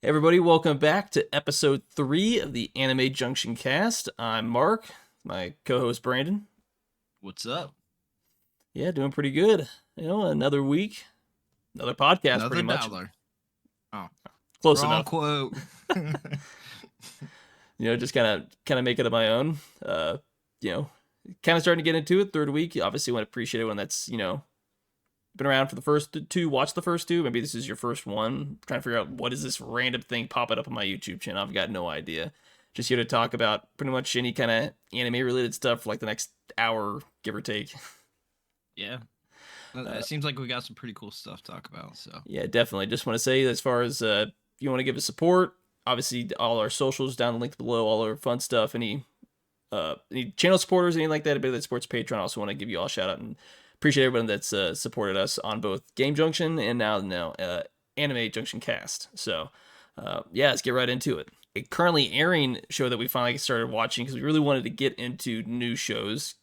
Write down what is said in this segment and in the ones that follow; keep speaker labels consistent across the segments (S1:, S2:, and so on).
S1: Hey everybody, welcome back to episode 3 of the Anime Junction Cast. I'm Mark, my co-host Brandon.
S2: What's up?
S1: Yeah, doing pretty good. Another week, another podcast
S2: Another
S1: pretty much.
S2: dollar. Oh,
S1: Close
S2: wrong
S1: enough.
S2: quote.
S1: Just kind of make it of my own. Kind of starting to get into it. Third week, you obviously want to appreciate it when that's, been around for the first two, watch the first two. Maybe this is your first one. I'm trying to figure out what is this random thing popping up on my YouTube channel. I've got no idea. Just here to talk about pretty much any kind of anime related stuff for like the next hour, give or take.
S2: Yeah. It seems like we got some pretty cool stuff to talk about. So
S1: Yeah, definitely. Just want to say, as far as if you want to give us support, obviously all our socials down the link below, all our fun stuff, any channel supporters, anything like that, anybody that supports Patreon. I also want to give you all a shout out and appreciate everyone that's supported us on both Game Junction and now Anime Junction Cast. So let's get right into it. A currently airing show that we finally started watching because we really wanted to get into new shows.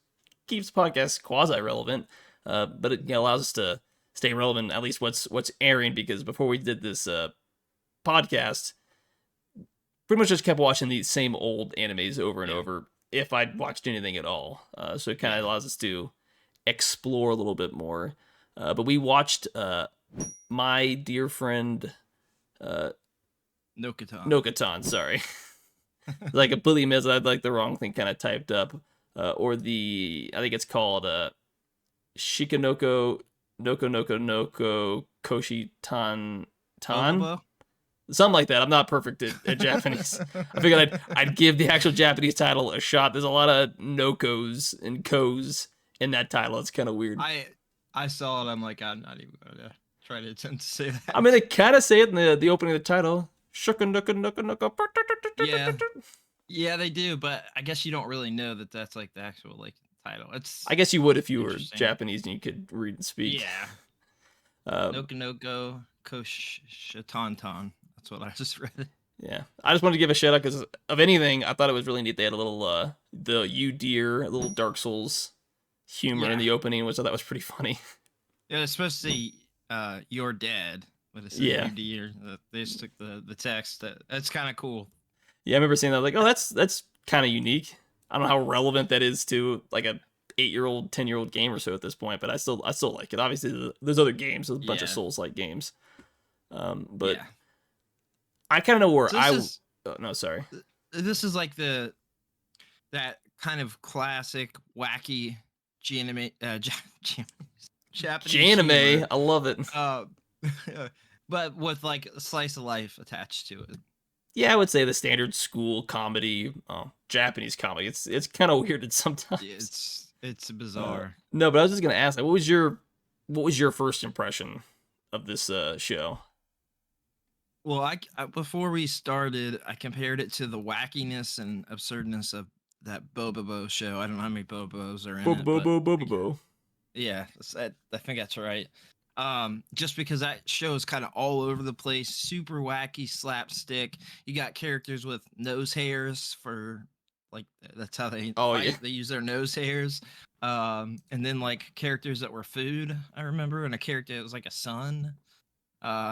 S1: Keeps the podcast quasi relevant, but it allows us to stay relevant, at least what's airing, because before we did this podcast, pretty much just kept watching these same old animes over and over if I'd watched anything at all. So it kind of allows us to explore a little bit more. But we watched my dear friend Nokotan, sorry. Like completely missed. I had like the wrong thing kind of typed up. I think it's called Shikanoko Noko Koshi Tan.
S2: Bobo?
S1: Something like that. I'm not perfect at Japanese. I figured I'd give the actual Japanese title a shot. There's a lot of Nokos and Kos in that title. It's kind of weird.
S2: I saw it. I'm like, I'm not even gonna try to attempt to say that.
S1: I mean, they kind of say it in the opening of the title.
S2: Yeah, they do, but I guess you don't really know that that's like the actual like title.
S1: I guess you would if you were Japanese and you could read and speak.
S2: Yeah. Noko Koshitantan. That's what I just read.
S1: Yeah, I just wanted to give a shout out because of anything, I thought it was really neat. They had a little the You Dear, a little Dark Souls humor in the opening, which I thought was pretty funny.
S2: Yeah, it's supposed to say "You're dead," but it says "You Dear." They just took the text. That's kind of cool.
S1: Yeah, I remember saying that, like, oh, that's kind of unique. I don't know how relevant that is to like a 8-year-old, 10-year-old game or so at this point, but I still like it. Obviously, there's other games, there's a bunch of Souls-like games, but I kind of know where no, sorry.
S2: This is like that kind of classic wacky Japanese
S1: anime. I love it.
S2: But with like a slice of life attached to it.
S1: Yeah, I would say the standard school comedy, Japanese comedy. It's kind of weirded sometimes.
S2: It's bizarre.
S1: No, but I was just gonna ask, like, what was your first impression of this show?
S2: Well, I before we started, I compared it to the wackiness and absurdness of that Bobo show. I don't know how many Bobos are in it.
S1: Bobo.
S2: Yeah, I think that's right. Just because that show is kind of all over the place, super wacky, slapstick. You got characters with nose hairs for like that's how they they use their nose hairs. And then like characters that were food. I remember, and a character that was like a sun.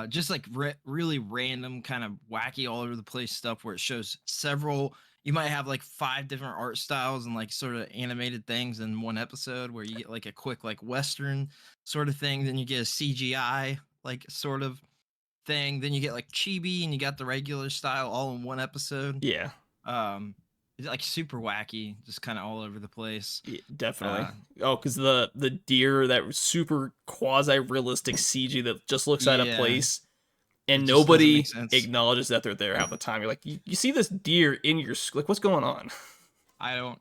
S2: Just like really random, kind of wacky, all over the place stuff where it shows several. You might have like 5 different art styles and like sort of animated things in one episode where you get like a quick like Western sort of thing. Then you get a CGI like sort of thing. Then you get like chibi and you got the regular style all in one episode.
S1: Yeah.
S2: It's like super wacky, just kind of all over the place.
S1: Yeah, definitely. Because the deer, that super quasi realistic CG that just looks out of place. And nobody acknowledges that they're there half the time. You're like, you see this deer in your... Like, what's going on?
S2: I don't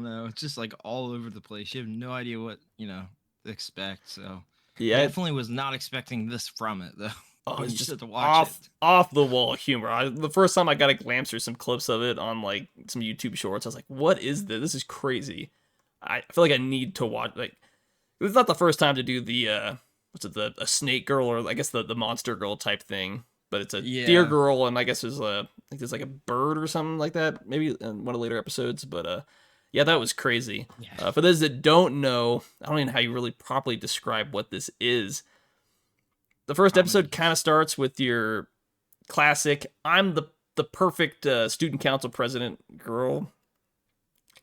S2: know. It's just like all over the place. You have no idea what, to expect. So,
S1: yeah,
S2: I definitely was not expecting this from it, though.
S1: Oh, it's just off the wall humor. The first time I got a glance through some clips of it on, like, some YouTube shorts, I was like, what is this? This is crazy. I feel like I need to watch... Like, it's not the first time to do the... what's it, a snake girl, or I guess the monster girl type thing, but it's a deer girl, and I guess there's I think there's like a bird or something like that, maybe in one of the later episodes, but that was crazy. For those that don't know, I don't even know how you really properly describe what this is. the first episode
S2: comedies.
S1: kind of starts with your classic, I'm the perfect student council president girl,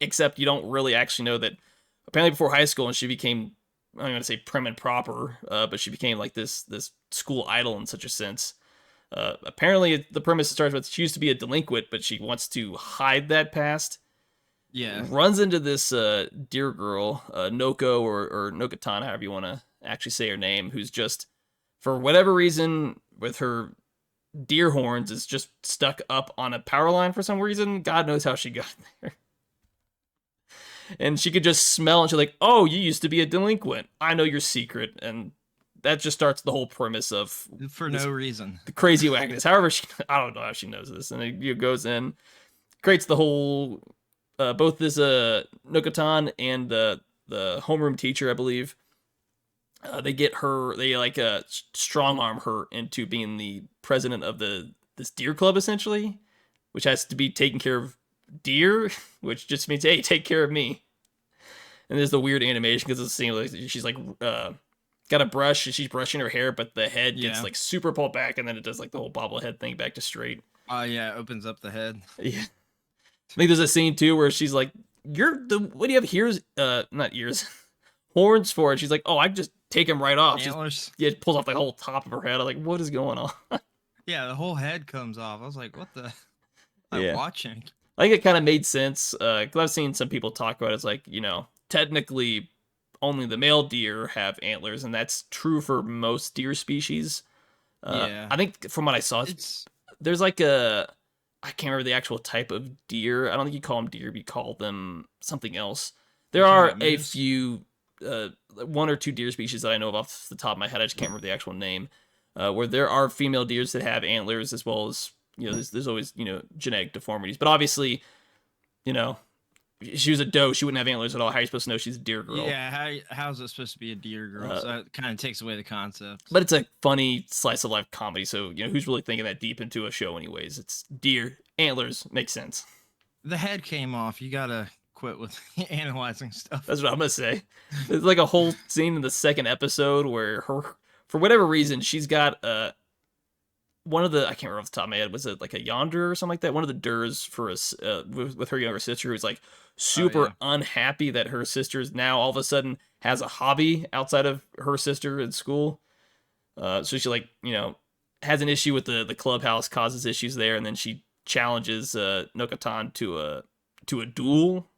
S1: except you don't really actually know that apparently before high school and she became, I'm going to say prim and proper, but she became like this school idol in such a sense. Apparently, the premise starts with she used to be a delinquent, but she wants to hide that past.
S2: Yeah.
S1: Runs into this dear girl, Noko or Nokotan, however you want to actually say her name, who's just, for whatever reason, with her deer horns, is just stuck up on a power line for some reason. God knows how she got there. And she could just smell, and she's like, "Oh, you used to be a delinquent. I know your secret." And that just starts the whole premise of
S2: For no reason.
S1: the crazy wackiness. However, I don't know how she knows this, and it goes in, creates the whole. Both this Nokotan and the homeroom teacher, I believe, they get her. They like strong arm her into being the president of this deer club, essentially, which has to be taking care of deer, which just means, hey, take care of me. And there's the weird animation because it's seeing like she's like got a brush and she's brushing her hair, but the head gets like super pulled back, and then it does like the whole bobblehead thing back to straight.
S2: Oh yeah, it opens up the head.
S1: Yeah, I think there's a scene too where she's like, "You're the what do you have ears? Not ears, horns for?" And she's like, "Oh, I just take them right off."
S2: Antlers.
S1: Yeah, it pulls off the whole top of her head. I'm like, what is going on?
S2: Yeah, the whole head comes off. I was like, what the? I'm
S1: Yeah.
S2: watching.
S1: I think it kind of made sense because I've seen some people talk about it. It's like, technically only the male deer have antlers, and that's true for most deer species.
S2: Yeah.
S1: I think from what I saw, there's like I can't remember the actual type of deer. I don't think you call them deer, but you call them something else. There are a few, one or two deer species that I know of off the top of my head. I just can't remember the actual name. Where there are female deers that have antlers, as well as there's always genetic deformities. But obviously, she was a doe, she wouldn't have antlers at all. How are you supposed to know she's a deer girl?
S2: Yeah, how's it supposed to be a deer girl? So that kind of takes away the concept.
S1: But it's a funny slice of life comedy, so who's really thinking that deep into a show anyways? It's deer, antlers, makes sense.
S2: The head came off. You gotta quit with analyzing stuff.
S1: That's what I'm gonna say. There's like a whole scene in the second episode where for whatever reason, she's got one of the, I can't remember off the top of my head, was it like a yonder or something like that? One of the durs for us with her younger sister, who's like super unhappy that her sister's now all of a sudden has a hobby outside of her sister in school. So she like has an issue with the clubhouse, causes issues there, and then she challenges Nokotan to a duel.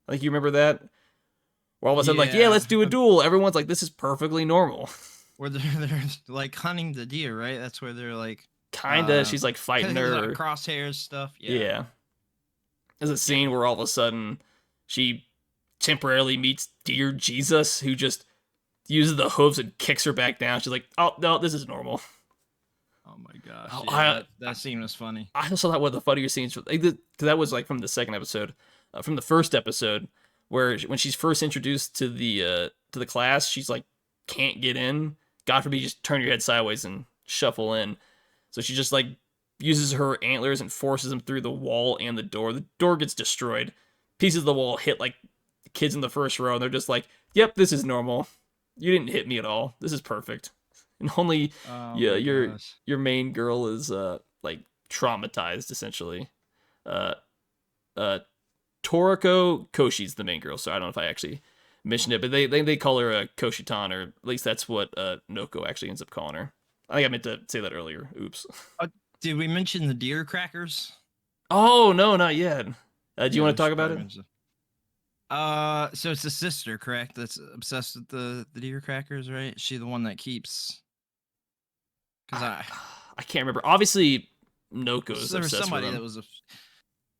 S1: I think you remember that. Where all of a sudden like, yeah, let's do a duel. Everyone's like, this is perfectly normal.
S2: Where they're like hunting the deer, right? That's where they're like
S1: kinda. She's like fighting her.
S2: Like crosshairs stuff.
S1: Yeah. There's a scene where all of a sudden she temporarily meets Dear Jesus, who just uses the hooves and kicks her back down. She's like, "Oh no, this is normal."
S2: Oh my gosh! That scene was funny.
S1: I also thought one of the funnier scenes, because that was like from the second episode, from the first episode, where when she's first introduced to the class, she's like can't get in. God forbid, you just turn your head sideways and shuffle in. So she just like uses her antlers and forces them through the wall and the door. The door gets destroyed. Pieces of the wall hit like the kids in the first row, and they're just like, "Yep, this is normal. You didn't hit me at all. This is perfect." And only your main girl is like traumatized essentially. Toriko Koshi's the main girl, so I don't know if I actually mentioned it, but they call her a Koshitan, or at least that's what Noko actually ends up calling her. I think I meant to say that earlier. Oops.
S2: Did we mention the deer crackers?
S1: Oh no, not yet. Do you want to talk about it?
S2: So it's the sister, correct? That's obsessed with the deer crackers, right? Is she the one that keeps? Because
S1: I can't remember. Obviously, Noko's
S2: there was
S1: obsessed
S2: somebody
S1: with them.
S2: that was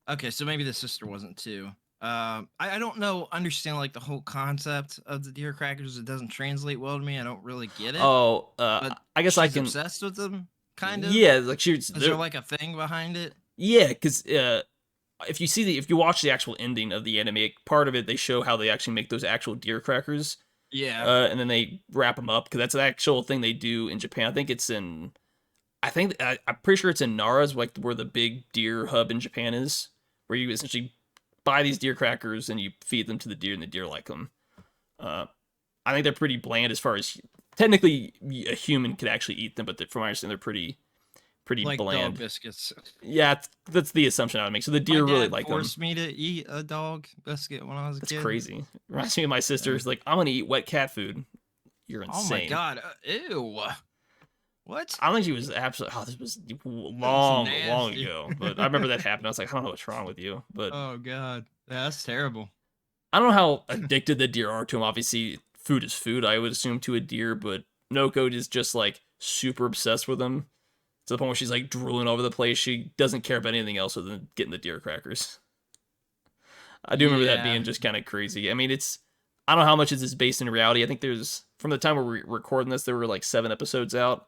S2: okay. So maybe the sister wasn't too. I don't understand like the whole concept of the deer crackers. It doesn't translate well to me. I don't really get it.
S1: Oh, I guess I can.
S2: Obsessed with them, kind of.
S1: Yeah, like
S2: Is there like a thing behind it?
S1: Yeah, because if you watch the actual ending of the anime, part of it they show how they actually make those actual deer crackers.
S2: Yeah.
S1: And then they wrap them up because that's an actual thing they do in Japan. I think it's in. I'm pretty sure it's in Nara's, like where the big deer hub in Japan is, where you essentially buy these deer crackers and you feed them to the deer and the deer like them. I think they're pretty bland as far as technically a human could actually eat them, but from my understanding, they're pretty
S2: Like dog
S1: bland.
S2: biscuits.
S1: Yeah, that's the assumption I would make. So the
S2: My
S1: deer really
S2: dad
S1: like them.
S2: forced me to eat a dog biscuit when I was a
S1: That's
S2: kid.
S1: crazy. Reminds me of my
S2: Yeah.
S1: sister's like, I'm gonna eat wet cat food. You're
S2: Oh my
S1: insane.
S2: god. Ew. What?
S1: I don't think she was absolutely. Oh, this was
S2: That's
S1: long
S2: nasty.
S1: ago. But I remember that happened. I was like, I don't know what's wrong with you. But
S2: Oh god. Yeah, that's terrible.
S1: I don't know how addicted the deer are to him. Obviously, food is food. I would assume to a deer, but Noko is just like super obsessed with him to the point where she's like drooling over the place. She doesn't care about anything else other than getting the deer crackers. I do remember that
S2: Yeah.
S1: being just kind of crazy. I mean, I don't know how much is this based in reality. I think there's from the time we're recording this, there were like 7 episodes out.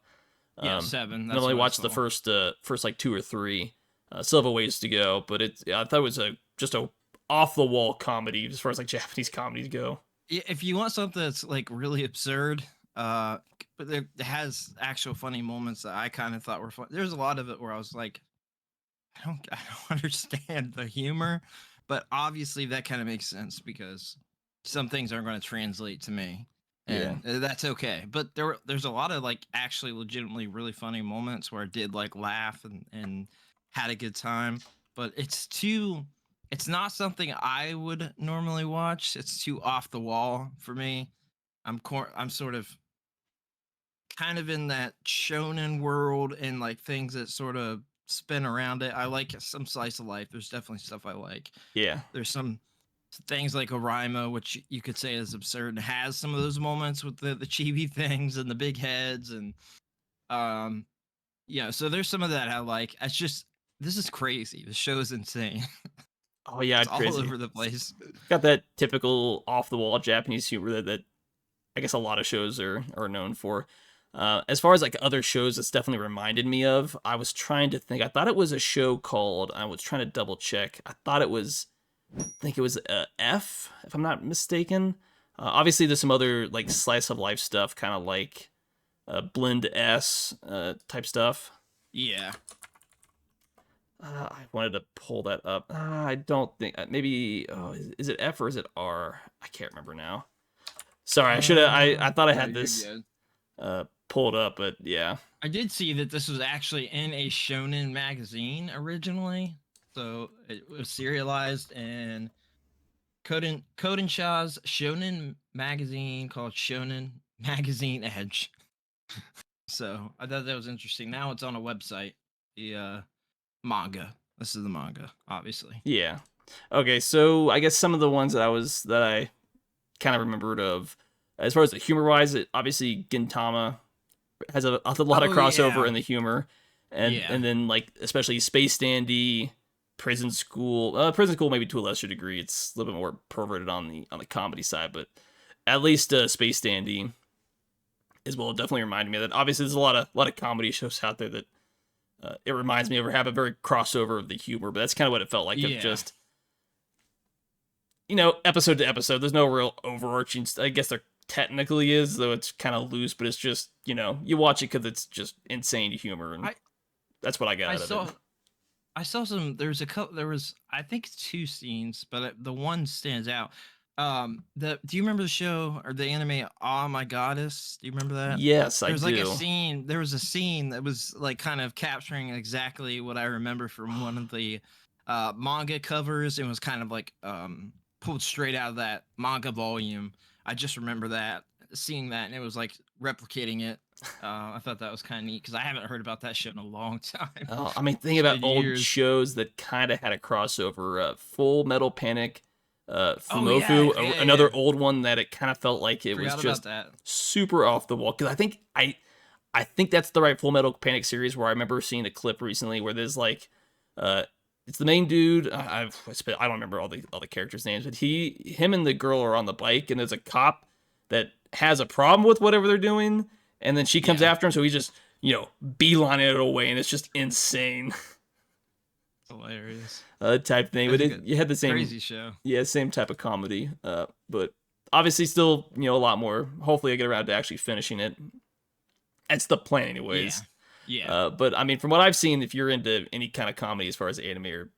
S2: Yeah, 7.
S1: And
S2: That's
S1: I've only
S2: what I
S1: watched the
S2: saw.
S1: first like 2 or 3. Still have a ways to go, but I thought it was just a off the wall comedy as far as like Japanese comedies go.
S2: Yeah, if you want something that's like really absurd, but it has actual funny moments that I kind of thought were fun. There's a lot of it where I was like, I don't understand the humor, but obviously that kind of makes sense because some things aren't going to translate to me,
S1: Yeah.
S2: and that's okay. But there's a lot of like actually legitimately really funny moments where I did like laugh and had a good time. But it's not something I would normally watch. It's too off the wall for me. I'm sort of kind of in that shonen world and like things that sort of spin around it. I like some slice of life. There's definitely stuff I like.
S1: Yeah.
S2: There's some things like Orima, which you could say is absurd and has some of those moments with the chibi things and the big heads and um yeah, so there's some of that I like. It's just this is crazy. The show is insane.
S1: Oh yeah,
S2: It's
S1: it's
S2: all
S1: crazy.
S2: over the place.
S1: Got that typical off the wall Japanese humor that I guess a lot of shows are known for. As far as like other shows, that's definitely reminded me of. I was trying to think. I thought it was a show called. I was trying to double check. I thought it was. I think it was F, if I'm not mistaken. Obviously, there's some other like slice of life stuff, kind of like Blend S type stuff.
S2: Yeah.
S1: I wanted to pull that up. I don't think maybe. Oh, is it F or is it R? I can't remember now. Sorry, I should have. I thought I
S2: No,
S1: had
S2: you're
S1: this
S2: good.
S1: pulled up, but yeah.
S2: I did see that this was actually in a shonen magazine originally. So it was serialized in Kodensha's shonen magazine called Shonen Magazine Edge. So I thought that was interesting. Now it's on a website. The manga. This is the manga, obviously.
S1: Yeah. Okay, so I guess some of the ones that I kind of remembered of, as far as the humor wise, obviously Gintama has a lot of
S2: Oh
S1: crossover
S2: yeah.
S1: in the humor,
S2: Yeah.
S1: and then like especially Space Dandy, Prison School. Prison School maybe to a lesser degree. It's a little bit more perverted on the comedy side, but at least Space Dandy as well definitely reminded me of that. Obviously, there's a lot of comedy shows out there that it reminds me of or have a very crossover of the humor, but that's kind of what it felt like of
S2: Yeah.
S1: just episode to episode. There's no real overarching. I guess there technically is, though it's kind of loose, but it's just you watch it because it's just insane humor, and
S2: I
S1: that's what I got
S2: I
S1: out of
S2: saw
S1: it.
S2: I saw some. There was a couple. There was, I think, 2 scenes, but the one stands out. Do you remember the show or the anime? Oh my goddess. Do you remember that?
S1: Yes, I
S2: There was like a
S1: do.
S2: scene. There was a scene that was like kind of capturing exactly what I remember from one of the manga covers. It was kind of like pulled straight out of that manga volume. I just remember that seeing that, and it was like replicating it. I thought that was kind of neat because I haven't heard about that show in a long time.
S1: I mean, think
S2: It's
S1: about
S2: been
S1: old
S2: years.
S1: shows that kind of had a crossover. Full Metal Panic,
S2: Oh yeah,
S1: Fumofu,
S2: yeah, yeah.
S1: another old one that it kind of felt like it was
S2: Forgot about
S1: just
S2: that.
S1: super off the wall. Because I think that's the right Full Metal Panic series. Where I remember seeing a clip recently where there's like, uh, it's the main dude. I don't remember all the characters' names, but him and the girl are on the bike, and there's a cop that has a problem with whatever they're doing, and then she comes
S2: Yeah,
S1: after him, so he just beelining it away, and it's just insane
S2: hilarious.
S1: type thing. But
S2: That's a good,
S1: you had the same,
S2: crazy show.
S1: yeah, same type of comedy. But obviously still a lot more. Hopefully, I get around to actually finishing it. That's the plan,
S2: Yeah,
S1: anyways.
S2: yeah,
S1: But I mean, from what I've seen, if you're into any kind of comedy as far as anime or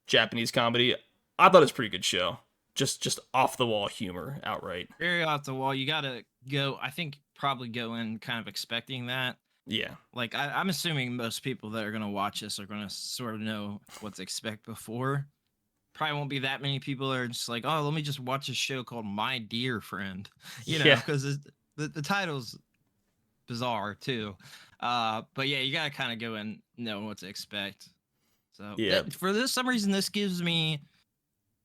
S1: Japanese comedy, I thought it was a pretty good show. Just off the wall humor outright.
S2: very off the wall. You gotta go. I think probably go in kind of expecting that.
S1: Yeah.
S2: Like I'm assuming most people that are gonna watch this are gonna sort of know what to expect before. Probably won't be that many people that are just like, oh, let me just watch a show called My Dear Friend,
S1: Yeah.
S2: because the title's bizarre too. But yeah, you gotta kind of go and know what to expect. So
S1: Yeah.
S2: for this some reason, this gives me,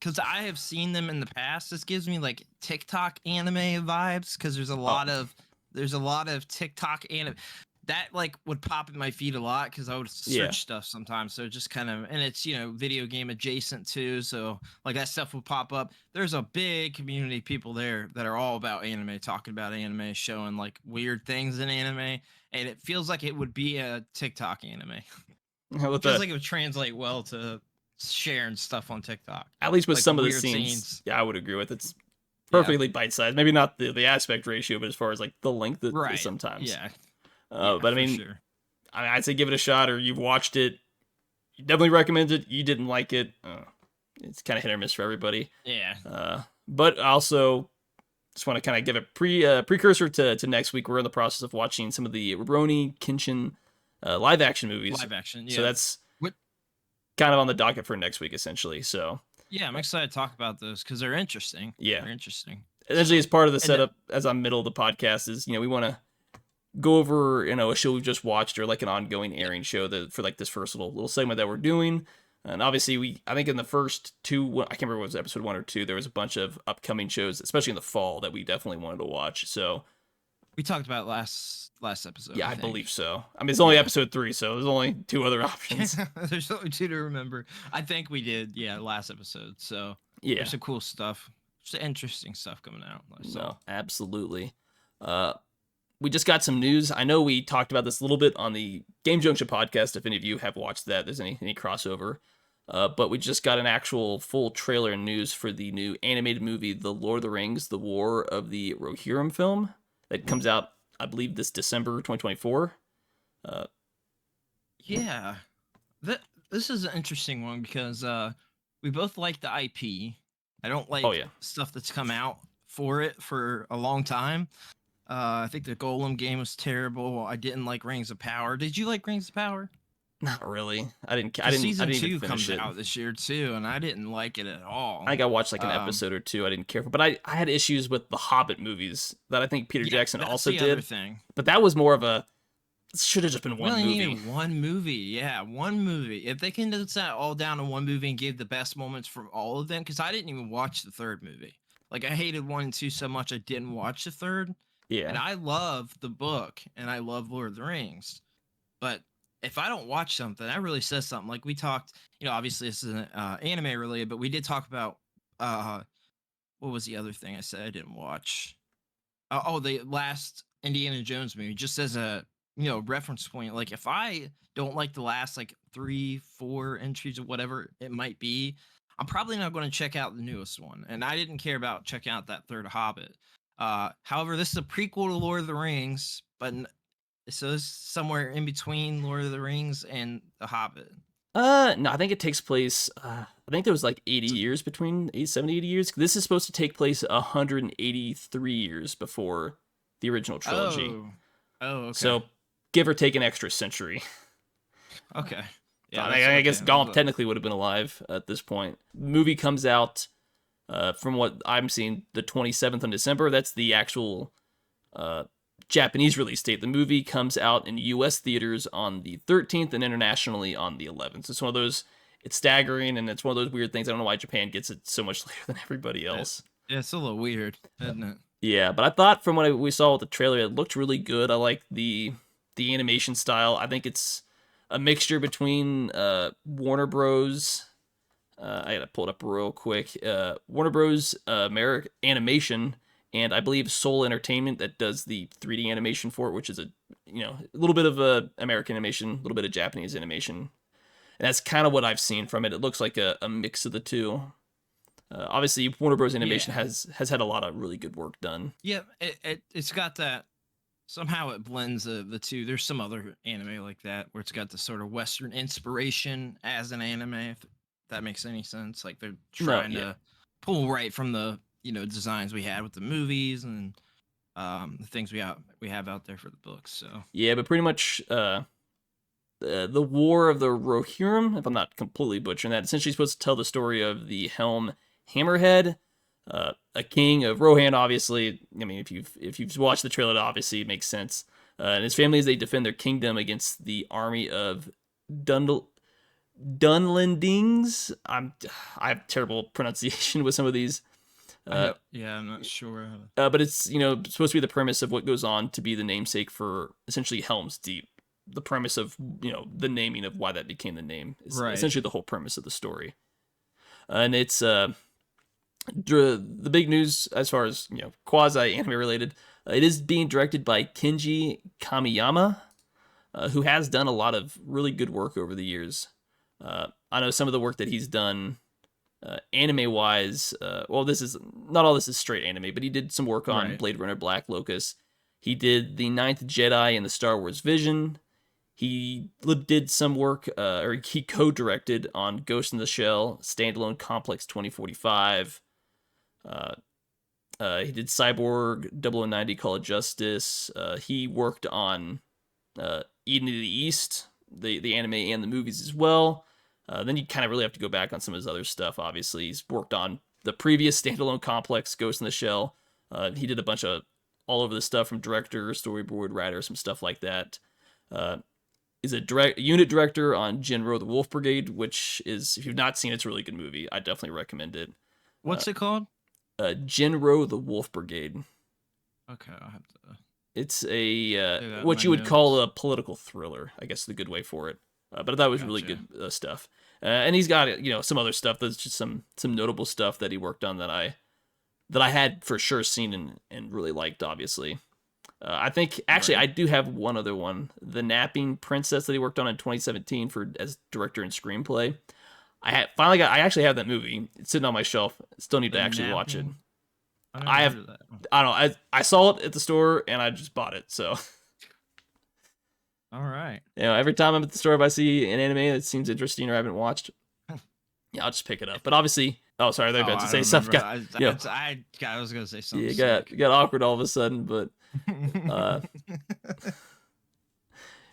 S2: because I have seen them in the past. This gives me like TikTok anime vibes because
S1: Oh,
S2: there's a lot of TikTok anime that like would pop in my feed a lot because I would
S1: yeah.
S2: search stuff sometimes. So just kind of, and it's video game adjacent too. So like that stuff will pop up. There's a big community of people there that are all about anime, talking about anime, showing like weird things in anime, and it feels like it would be a TikTok anime.
S1: With
S2: Feels
S1: the
S2: like it would translate well to sharing stuff on TikTok,
S1: At least with
S2: like the
S1: some of the
S2: weird
S1: scenes,
S2: scenes.
S1: yeah, I would agree with. It's
S2: Yeah.
S1: perfectly bite sized. Maybe not the aspect ratio, but as far as like the length it is
S2: Right.
S1: sometimes.
S2: Yeah. Yeah,
S1: But I
S2: for
S1: mean,
S2: sure.
S1: I'd say give it a shot, or you've watched it. You definitely recommend it. You didn't like it. It's kind of hit or miss for everybody.
S2: Yeah.
S1: But also just want to kind of give a precursor to next week. We're in the process of watching some of the Rurouni Kenshin live action movies.
S2: Live action.
S1: So
S2: Yeah.
S1: that's
S2: What?
S1: kind of on the docket for next week, essentially. So
S2: Yeah, I'm excited to talk about those because they're interesting.
S1: yeah,
S2: They're interesting.
S1: essentially
S2: So,
S1: as part of the
S2: and
S1: setup, as I'm middle of the podcast, is we want to go over a show we've just watched or like an ongoing
S2: yeah,
S1: airing show that for like this first little segment that we're doing. And obviously, I think in the first two, I can't remember what was episode 1 or 2, there was a bunch of upcoming shows, especially in the fall, that we definitely wanted to watch. So
S2: we talked about last episode.
S1: yeah,
S2: I
S1: I
S2: think.
S1: believe so. I mean, it's only
S2: Yeah.
S1: episode 3, so there's only 2 other options.
S2: There's only two to remember. I think we did. Yeah, last episode. So
S1: Yeah,
S2: there's some cool stuff. Some interesting stuff coming out. So
S1: no, absolutely. Uh, we just got some news. I know we talked about this a little bit on the Game Junction podcast. If any of you have watched that, there's any crossover. But we just got an actual full trailer and news for the new animated movie, The Lord of the Rings: The War of the Rohirrim film that comes out, I believe, this December 2024. Uh,
S2: yeah, that this is an interesting one because we both like the IP. I don't
S1: oh
S2: like
S1: yeah,
S2: stuff that's come out for it for a long time. I think the Golem game was terrible. I didn't like Rings of Power. Did you like Rings of Power?
S1: not really. I didn't. I
S2: Because
S1: didn't. I
S2: season
S1: didn't even
S2: two
S1: finish
S2: comes
S1: it.
S2: out this year too, and I didn't like it at
S1: I
S2: all.
S1: think I watched like an
S2: Um,
S1: episode or two. I didn't care for, but I had issues with the Hobbit movies that I think Peter
S2: yeah,
S1: Jackson
S2: that's
S1: also
S2: the other
S1: did.
S2: thing.
S1: But that was more of a should have just been
S2: We
S1: one
S2: only
S1: movie.
S2: needed one movie. Yeah, one movie. If they can condense that all down to one movie and give the best moments from all of them, because I didn't even watch the third movie. Like I hated 1 and 2 so much I didn't watch the third. And
S1: Yeah,
S2: I love the book and I love Lord of the Rings. But if I don't watch something, that really says something. Like we talked, obviously this is an anime related, but we did talk about what was the other thing I said I didn't watch? The last Indiana Jones movie, just as a reference point. Like if I don't like the last like 3, 4 entries or whatever it might be, I'm probably not going to check out the newest one. And I didn't care about checking out that third Hobbit. However, this is a prequel to Lord of the Rings, but so it's somewhere in between Lord of the Rings and the Hobbit.
S1: No, I think it takes place. I think there was like 80
S2: So,
S1: years between 80 years. This is supposed to take place 183 years before the original trilogy.
S2: oh, oh, okay,
S1: So, give or take an extra century.
S2: okay,
S1: So,
S2: yeah,
S1: I,
S2: that's
S1: I guess
S2: okay.
S1: Gollum technically would have been alive at this point. The movie comes out, from what I'm seeing, the 27th of December. That's the actual uh, Japanese release date. The movie comes out in U.S. theaters on the 13th and internationally on the 11th. It's one of those. It's staggering, and it's one of those weird things. I don't know why Japan gets it so much later than everybody else.
S2: Yeah, it's a little weird, isn't it?
S1: Yeah, but I thought from what we saw with the trailer, it looked really good. I like the animation style. I think it's a mixture between Warner Bros. I gotta pull it up real quick. Warner Bros. American Animation, and I believe Soul Entertainment that does the 3D animation for it, which is a little bit of American animation, a little bit of Japanese animation, and that's kind of what I've seen from it. It looks like a mix of the two. Obviously, Warner Bros. Animation
S2: Yeah.
S1: has had a lot of really good work done.
S2: Yeah, it's got that, somehow it blends the two. There's some other anime like that where it's got the sort of Western inspiration as an anime, if that makes any sense. Like they're
S1: No,
S2: trying
S1: yeah,
S2: to pull right from the designs we had with the movies, and the things we have out there for the books. So
S1: Yeah, but pretty much the War of the Rohirrim, if I'm not completely butchering that, essentially supposed to tell the story of the Helm Hammerhead, a king of Rohan. Obviously, I mean, if you've watched the trailer, it obviously makes sense. And his family, as they defend their kingdom against the army of Dunlendings. I have terrible pronunciation with some of these.
S2: I'm not sure.
S1: But it's supposed to be the premise of what goes on to be the namesake for essentially Helm's Deep. The premise of the naming of why that became the name is essentially the whole premise of the story. And it's the big news as far as quasi anime related. It is being directed by Kenji Kamiyama, who has done a lot of really good work over the years. I know some of the work that he's done anime wise. Well, this is not all this is straight anime, but he did some work on Blade Runner Black Locust. He did the Ninth Jedi and the Star Wars Vision. He did some work, or he co-directed on Ghost in the Shell, Standalone Complex 2045. He did Cyborg 0090 Call of Justice. He worked on Eden of the East, the anime and the movies as well. Then you kind of really have to go back on some of his other stuff, obviously. He's worked on the previous Standalone Complex, Ghost in the Shell. He did a bunch of all over the stuff from director, storyboard, writer, some stuff like that. Is a unit director on Jinro the Wolf Brigade, which is, if you've not seen it, it's a really good movie. I definitely recommend it.
S2: What's it called?
S1: Jinro the Wolf Brigade.
S2: Okay, I'll have to.
S1: It's a what you would call a political thriller, I guess is the good way for it. But I thought it was really good stuff. And he's got some other stuff that's just some notable stuff that he worked on that I had for sure seen and really liked, obviously. I think actually I do have one other one, The Napping Princess, that he worked on in 2017 as director and screenplay. I actually have that movie. It's sitting on my shelf. Still need to actually watch it. I don't know. I saw it at the store and I just bought it. So.
S2: All right.
S1: Every time I'm at the store, if I see an anime that seems interesting or I haven't watched, I'll just pick it up. But obviously, sorry, they're about to say something.
S2: I was gonna say something.
S1: Yeah, got awkward all of a sudden, but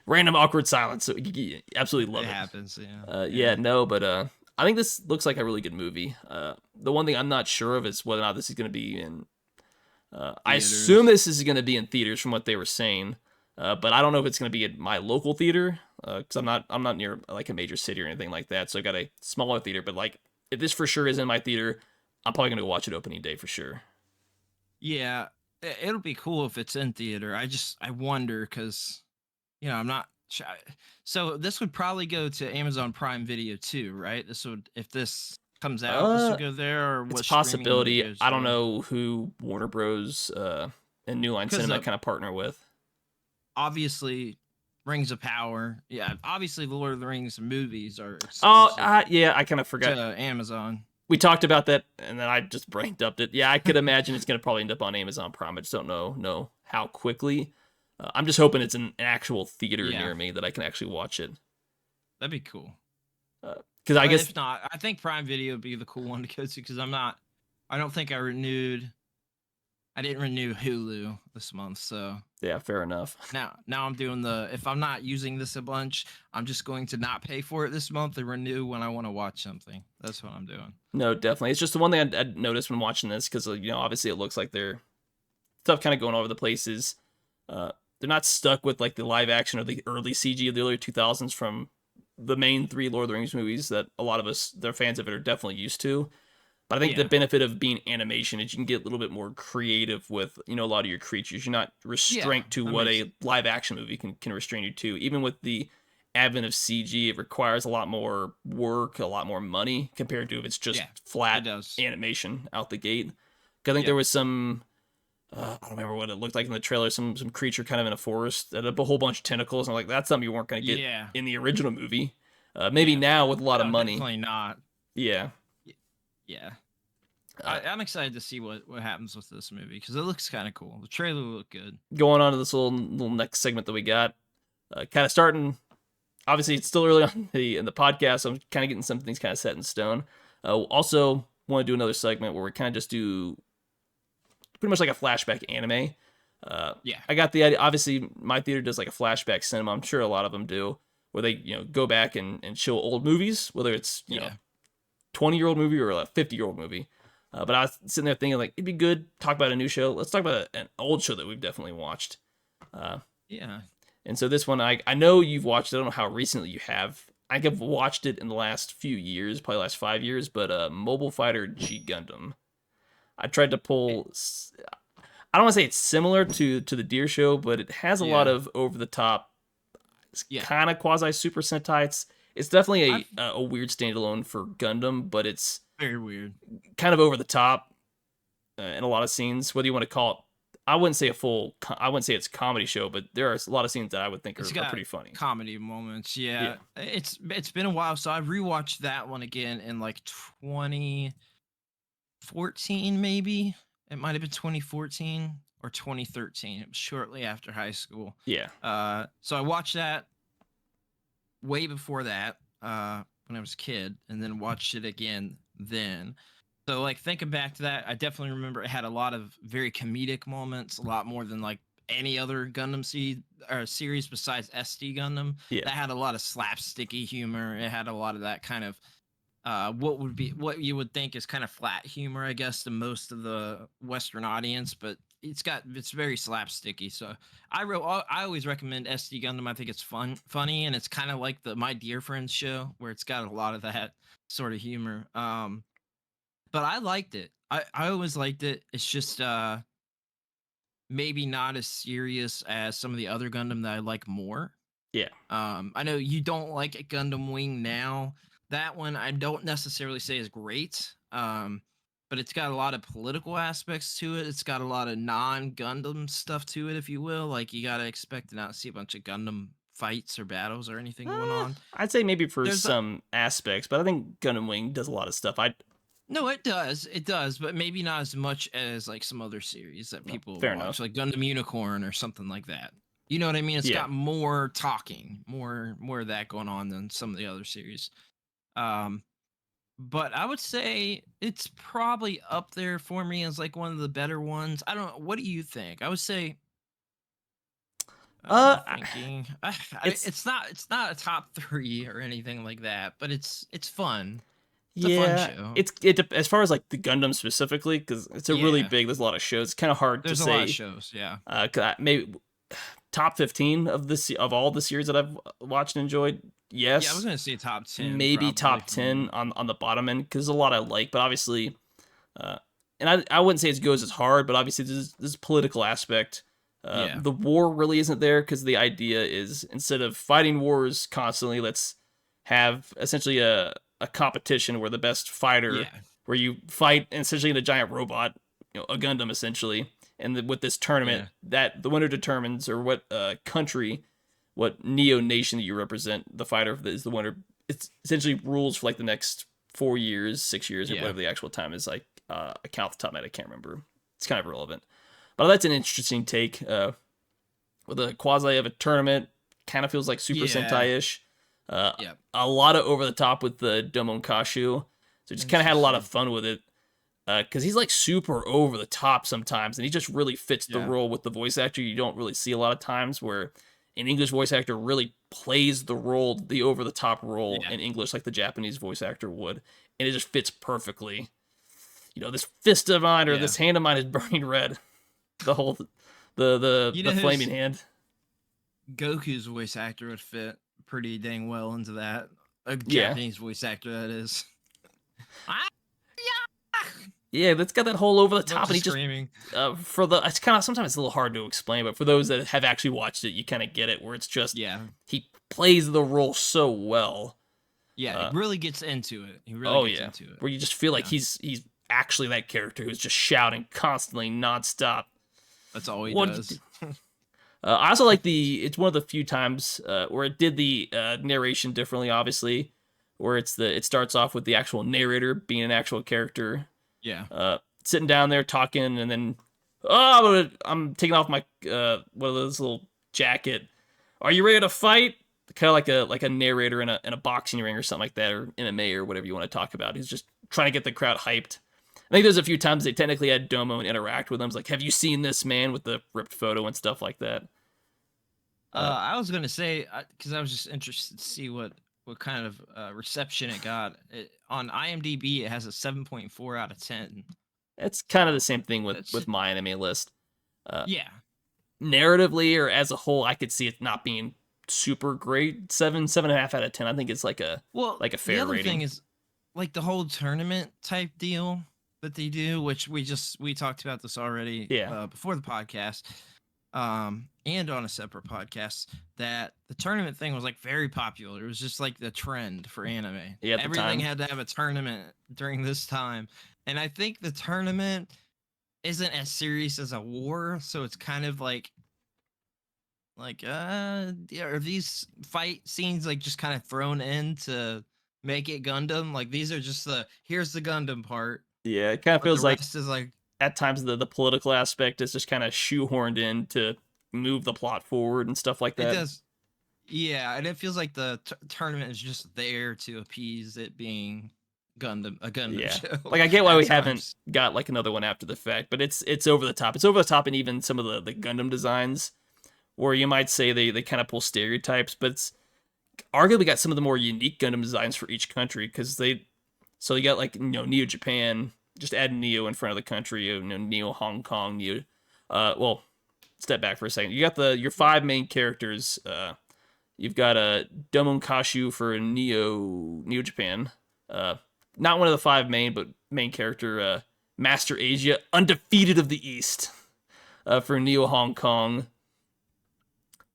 S1: random awkward silence. So you absolutely love it.
S2: It happens. Yeah.
S1: But I think this looks like a really good movie. The one thing I'm not sure of is whether or not this is going to be in. I assume this is going to be in theaters from what they were saying. But I don't know if it's going to be at my local theater, because I'm not near like a major city or anything like that. So I got a smaller theater. But like, if this for sure is in my theater, I'm probably going to watch it opening day for sure.
S2: Yeah, it'll be cool if it's in theater. I wonder because, I'm not. So this would probably go to Amazon Prime Video too, right? If this comes out, this would go there, or
S1: it's a possibility. I don't know who Warner Bros. And New Line Cinema kind of partner with.
S2: Obviously, Rings of Power. Yeah, obviously, the Lord of the Rings movies are.
S1: I kind of forgot.
S2: To Amazon.
S1: We talked about that, and then I just brain dumped it. Yeah, I could imagine it's going to probably end up on Amazon Prime. I just don't know how quickly. I'm just hoping it's an actual theater near me that I can actually watch it.
S2: That'd be cool.
S1: Because I guess
S2: if not, I think Prime Video would be the cool one to go to. Because I don't think I didn't renew Hulu this month, so
S1: yeah, fair enough.
S2: Now I'm doing if I'm not using this a bunch, I'm just going to not pay for it this month and renew when I want to watch something. That's what I'm doing.
S1: No, definitely. It's just the one thing I noticed when watching this, because obviously it looks like their stuff kind of going all over the places. They're not stuck with like the live action or the early CG of the early 2000s from the main 3 Lord of the Rings movies that a lot of us, they're fans of it, are definitely used to. But I think the benefit of being animation is you can get a little bit more creative with, a lot of your creatures. You're not restrained to what a live action movie can restrain you to. Even with the advent of CG, it requires a lot more work, a lot more money compared to if it's just flat animation out the gate. I think there was some, I don't remember what it looked like in the trailer, some creature kind of in a forest that had a whole bunch of tentacles. And I'm like, that's something you weren't going to get in the original movie. Maybe now with a lot of money.
S2: Definitely not.
S1: Yeah.
S2: Yeah. I'm excited to see what happens with this movie because it looks kind of cool. The trailer looked good.
S1: Going on to this little next segment that we got, kind of starting. Obviously, it's still early on in the podcast, so I'm kind of getting some things kind of set in stone. Also, want to do another segment where we kind of just do pretty much like a flashback anime.
S2: Yeah.
S1: I got the idea. Obviously, my theater does like a flashback cinema. I'm sure a lot of them do, where they go back and show old movies, whether it's
S2: Yeah.
S1: 20-year-old movie or a 50-year-old movie. But I was sitting there thinking like it'd be good to talk about a new show. Let's talk about an old show that we've definitely watched. Uh,
S2: Yeah.
S1: and so this one, I know you've watched it. I don't know how recently you have. I think I've watched it in the last few years, probably last 5 years. But Mobile Fighter G Gundam. I tried to pull. I don't want to say it's similar to the Deer Show, but it has a lot
S2: Yeah.
S1: of over the top,
S2: Yeah.
S1: kind of quasi Super Sentai. It's definitely
S2: I've
S1: a weird standalone for Gundam, but it's
S2: very weird.
S1: kind of over the top in a lot of scenes. Whether you want to call it, I wouldn't say I wouldn't say it's a comedy show, but there are a lot of scenes that I would think
S2: It's
S1: are
S2: got
S1: pretty funny.
S2: comedy moments.
S1: Yeah,
S2: Yeah. It's been a while, so I rewatched that one again in like 2014, maybe. It might have been 2014 or 2013. It was shortly after high school.
S1: yeah,
S2: So I watched that way before that, when I was a kid, and then watched it again then. So like thinking back to that, I definitely remember it had a lot of very comedic moments, a lot more than like any other Gundam series besides SD Gundam.
S1: yeah.
S2: That had a lot of slapsticky humor. It had a lot of that kind of what you would think is kind of flat humor, I guess, to most of the Western audience, but it's very slapsticky. So I always recommend SD Gundam. I think it's funny, and it's kind of like the My Dear Friends show where it's got a lot of that sort of humor. But I liked it. I always liked it. It's just maybe not as serious as some of the other Gundam that I like more.
S1: Yeah.
S2: I know you don't like Gundam Wing now. That one I don't necessarily say is great. But it's got a lot of political aspects to it. It's got a lot of non-Gundam stuff to it, if you will. Like you gotta expect to not see a bunch of Gundam fights or battles or anything going on.
S1: I'd say maybe for
S2: There's a
S1: some aspects, but I think Gundam Wing does a lot of stuff. I
S2: No, it does, but maybe not as much as like some other series that
S1: no,
S2: people
S1: fair
S2: watch,
S1: enough.
S2: like Gundam Unicorn or something like that. You know what I mean? It's
S1: Yeah,
S2: got more talking, more of that going on than some of the other series. Um, but I would say it's probably up there for me as like one of the better ones. I don't know. What do you think? I would say
S1: uh,
S2: thinking
S1: it's
S2: it's not a top 3 or anything like that, but it's fun. It's a fun
S1: yeah,
S2: show.
S1: as far as like the Gundam specifically, because it's a really
S2: Yeah.
S1: big. There's a lot of shows. It's kind of hard to
S2: There's a lot of
S1: say.
S2: shows, yeah.
S1: Maybe top 15 of all the series that I've watched and enjoyed.
S2: Yeah, I was
S1: Yes,
S2: gonna say top 10
S1: maybe
S2: probably
S1: top
S2: for
S1: 10
S2: me.
S1: on the bottom end because there's a lot I like, but obviously, uh, and I wouldn't say it goes as hard, but obviously there's political aspect.
S2: Yeah.
S1: The war really isn't there because the idea is instead of fighting wars constantly, let's have essentially a competition where the best fighter,
S2: Yeah.
S1: where you fight essentially in a giant robot, a Gundam essentially, and with this tournament,
S2: Yeah.
S1: that the winner determines or what country, what neo nation that you represent, the fighter is the winner. It's essentially rules for like the next 4 years, 6 years, or
S2: Yeah.
S1: whatever the actual time is. Like I count the top of my head, I can't remember. It's kind of irrelevant. But that's an interesting take. With a quasi of a tournament, kind of feels like Super
S2: Yeah.
S1: Sentai ish.
S2: Yep.
S1: A lot of over the top with the Domon Kashu. So just kind of had a lot of
S2: Interesting.
S1: fun with it. Because he's like super over the top sometimes, and he just really fits the
S2: Yeah.
S1: role with the voice actor. You don't really see a lot of times where an English voice actor really plays the role, the over the top role
S2: Yeah.
S1: in English, like the Japanese voice actor would, and it just fits perfectly. This fist of mine or
S2: Yeah.
S1: this hand of mine is burning red. The whole
S2: You know
S1: the flaming
S2: who's
S1: hand.
S2: Goku's voice actor would fit pretty dang well into that. A
S1: Yeah.
S2: Japanese voice actor, that is. Ah, yeah.
S1: Yeah, that's got that whole over the
S2: Bunch
S1: top, and
S2: of
S1: he just
S2: screaming.
S1: it's kind of sometimes it's a little hard to explain, but for those that have actually watched it, you kind of get it. Where it's just
S2: Yeah.
S1: he plays the role so well.
S2: Yeah.
S1: Uh,
S2: He really gets into it. He really
S1: oh
S2: gets
S1: yeah,
S2: into it.
S1: where you just feel like
S2: Yeah.
S1: he's actually that character who's just shouting constantly, nonstop.
S2: That's all he
S1: What?
S2: does.
S1: I also like it's one of the few times where it did the narration differently, obviously, where it starts off with the actual narrator being an actual character,
S2: Yeah.
S1: sitting down there talking, and then I'm taking off my one of those little jacket. Are you ready to fight? Kind of like a narrator in a boxing ring or something like that, or MMA or whatever you want to talk about. He's just trying to get the crowd hyped. I think there's a few times they technically had Domo and interact with them. It's like, have you seen this man with the ripped photo and stuff like that?
S2: I was gonna say because I was just interested to see what kind of reception it got. On IMDb, it has a 7.4 out of 10.
S1: It's kind of the same thing with
S2: That's
S1: my anime list. Uh,
S2: yeah.
S1: Narratively or as a whole, I could see it not being super great. 7.5 out of 10. I think it's like a
S2: Well,
S1: like a
S2: the
S1: fair
S2: other
S1: rating.
S2: thing is like the whole tournament type deal that they do, which we talked about this already
S1: Yeah.
S2: before the podcast, and on a separate podcast, that the tournament thing was like very popular. It was just like the trend for anime.
S1: Yeah, at the
S2: Everything
S1: time.
S2: had to have a tournament during this time, and I think the tournament isn't as serious as a war, so it's kind of yeah, are these fight scenes like just kind of thrown in to make it Gundam? Like these are just here's the Gundam part,
S1: Yeah, it kind of
S2: but the
S1: feels like
S2: rest is like
S1: at times the political aspect is just kind of shoehorned in to move the plot forward and stuff like
S2: it
S1: that.
S2: does. Yeah, and it feels like the tournament is just there to appease it being a Gundam
S1: Yeah.
S2: show.
S1: Like I get why
S2: at
S1: we haven't
S2: times.
S1: got like another one after the fact, but it's over the top. It's over the top in even some of the Gundam designs where you might say they kind of pull stereotypes, but it's arguably got some of the more unique Gundam designs for each country because so you got like Neo Japan, just add Neo in front of the country, Neo Hong Kong, Neo well, step back for a second. You got your five main characters. You've got a Domon Kashu for Neo Japan. Not one of the five main character. Master Asia, undefeated of the East, for Neo Hong Kong.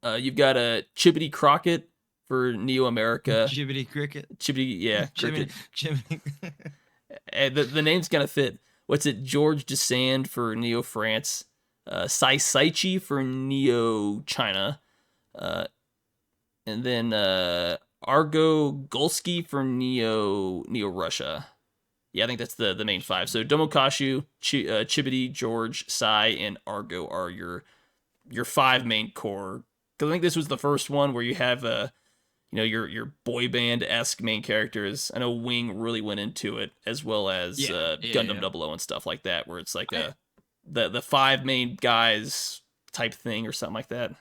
S1: You've got a Chibity Crockett for Neo America.
S2: Jibbity cricket.
S1: Chibity, yeah, Cricket.
S2: Jiminy.
S1: The name's gonna fit. What's it? George Desand for Neo France. Sai Saichi for Neo China. And then Argo Golsky for Neo Russia. Yeah, I think that's the main five. So Domokashu, Chibity, George, Sai, and Argo are your five main core. Because I think this was the first one where you have your boy band esque main characters. I know Wing really went into it, as well as Gundam 00 and stuff like that, where it's like the five main guys type thing or something like that.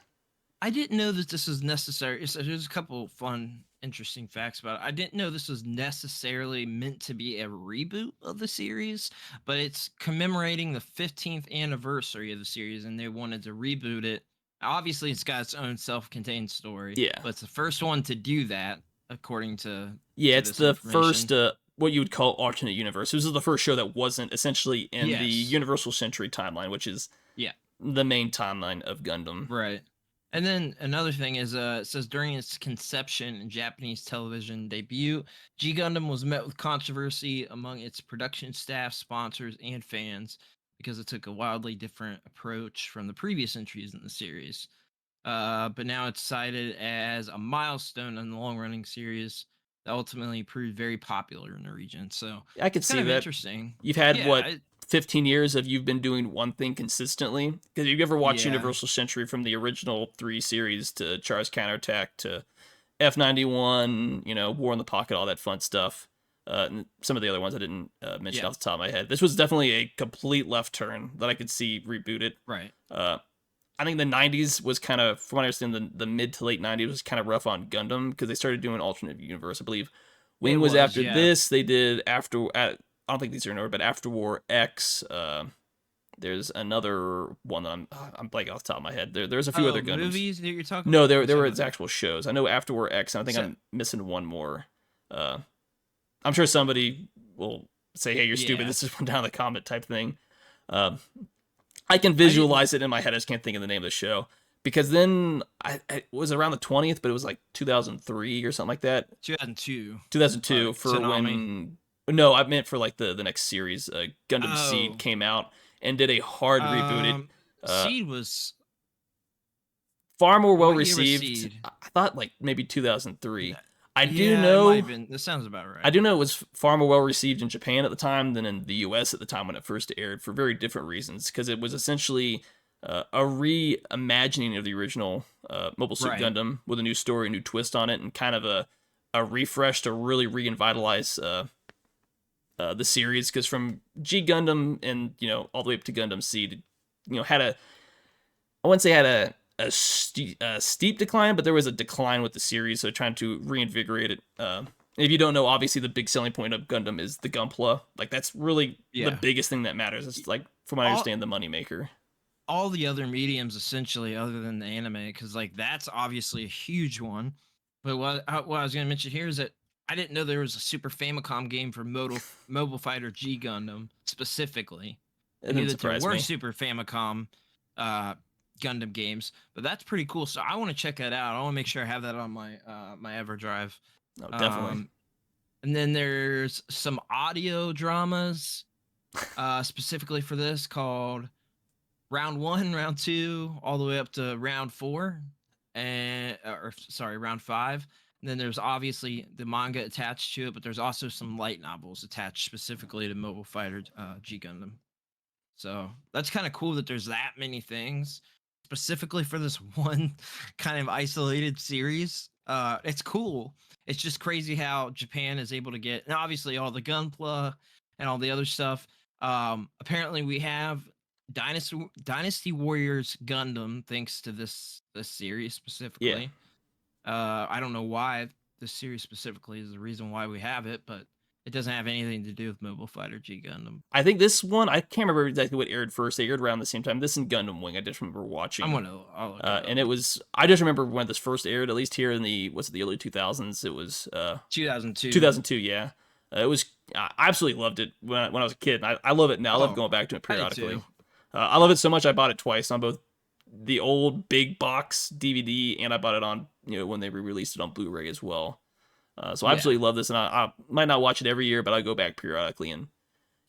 S2: I didn't know that this was necessary. There's a couple fun, interesting facts about it. I didn't know this was necessarily meant to be a reboot of the series, but it's commemorating the 15th anniversary of the series, and they wanted to reboot it. Obviously, it's got its own self-contained story.
S1: Yeah,
S2: but it's the first one to do that, according to
S1: it's the first what you would call alternate universe. This is the first show that wasn't essentially in the Universal Century timeline, which is the main timeline of Gundam.
S2: Right. And then another thing is, it says during its conception and Japanese television debut, G Gundam was met with controversy among its production staff, sponsors, and fans because it took a wildly different approach from the previous entries in the series. But now it's cited as a milestone in the long-running series that ultimately proved very popular in the region. So
S1: I could see that.
S2: Interesting.
S1: You've had 15 years of you've been doing one thing consistently. Because you ever watch Universal Century from the original 3 series to Char's Counterattack to F91, War in the Pocket, all that fun stuff. And some of the other ones I didn't mention off the top of my head. This was definitely a complete left turn that I could see rebooted.
S2: Right.
S1: I think the 90s was kind of, from what I understand, the mid to late 90s was kind of rough on Gundam because they started doing alternate universe. I believe Wing was after this. They did I don't think these are in order, but After War X. There's another one that I'm blanking off the top of my head. There's a few other Gundams.
S2: Movies that you're talking
S1: about?
S2: No,
S1: there were actual shows. I know After War X, and I think I'm missing one more. I'm sure somebody will say, "Hey, you're stupid. This is one down the comment" type thing. I can visualize it in my head. I just can't think of the name of the show. Because then it was around the 20th, but it was like 2003 or something like that.
S2: 2002.
S1: 2002 for
S2: Tsunami.
S1: when. No, I meant for like the next series. Gundam Seed came out and did a hard rebooted.
S2: Seed was
S1: far more well received. I thought like maybe 2003. I do
S2: know. It might have been. This sounds about right.
S1: I do know it was far more well received in Japan at the time than in the US at the time when it first aired for very different reasons. Because it was essentially a reimagining of the original Mobile Suit Gundam with a new story, a new twist on it, and kind of a refresh to really revitalize the series, because from G Gundam and all the way up to Gundam Seed, had a I wouldn't say had a steep decline, but there was a decline with the series. So trying to reinvigorate it. If you don't know, obviously the big selling point of Gundam is the Gunpla. Like that's really the
S2: Yeah.
S1: biggest thing that matters. It's like, from what I
S2: All
S1: understand, the moneymaker.
S2: all the other mediums essentially, other than the anime, because like that's obviously a huge one. But what I was going to mention here is that I didn't know there was a Super Famicom game for Mobile Fighter G Gundam specifically.
S1: It
S2: I knew
S1: didn't
S2: that there
S1: surprise
S2: were
S1: me.
S2: Super Famicom uh, Gundam games, but that's pretty cool. So I want to check that out. I want to make sure I have that on my EverDrive.
S1: No, definitely.
S2: Um, and then there's some audio dramas specifically for this called Round One, Round Two, all the way up to Round Four, and or sorry, Round Five. And then there's obviously the manga attached to it, but there's also some light novels attached specifically to Mobile Fighter G Gundam. So that's kind of cool that there's that many things specifically for this one kind of isolated series. It's cool. It's just crazy how Japan is able to get, and obviously all the gunpla and all the other stuff. Apparently we have Dynasty Warriors Gundam thanks to this series
S1: Yeah.
S2: specifically. I don't know why this series specifically is the reason why we have it, but it doesn't have anything to do with Mobile Fighter G Gundam.
S1: I think this one, I can't remember exactly what aired first. It aired around the same time. This and Gundam Wing, I just remember watching.
S2: I'll look it up.
S1: And it was, I just remember when this first aired, at least here in the, what's it, the early 2000s. It was
S2: 2002.
S1: 2002, yeah. It was, I absolutely loved it when I was a kid. I love it now. I love
S2: Oh,
S1: going back to it
S2: I did
S1: periodically.
S2: too.
S1: I love it so much I bought it twice on both the old big box DVD, and I bought it on, when they re-released it on Blu-ray as well. So I
S2: Yeah.
S1: absolutely love this, and I might not watch it every year, but I go back periodically and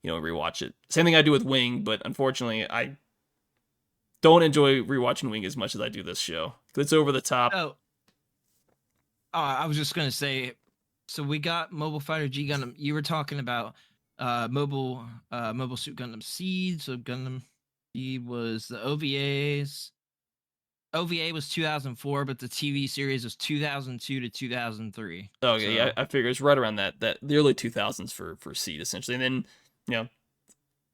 S1: rewatch it. Same thing I do with Wing, but unfortunately I don't enjoy rewatching Wing as much as I do this show. It's over the top.
S2: Oh, I was just gonna say, so we got Mobile Fighter G Gundam. You were talking about Mobile Suit Gundam Seed. So Gundam Seed was the OVAs. OVA was 2004, but the TV series was 2002 to 2003.
S1: Okay,
S2: So
S1: yeah, I figure it's right around that the early 2000s for Seed essentially, and then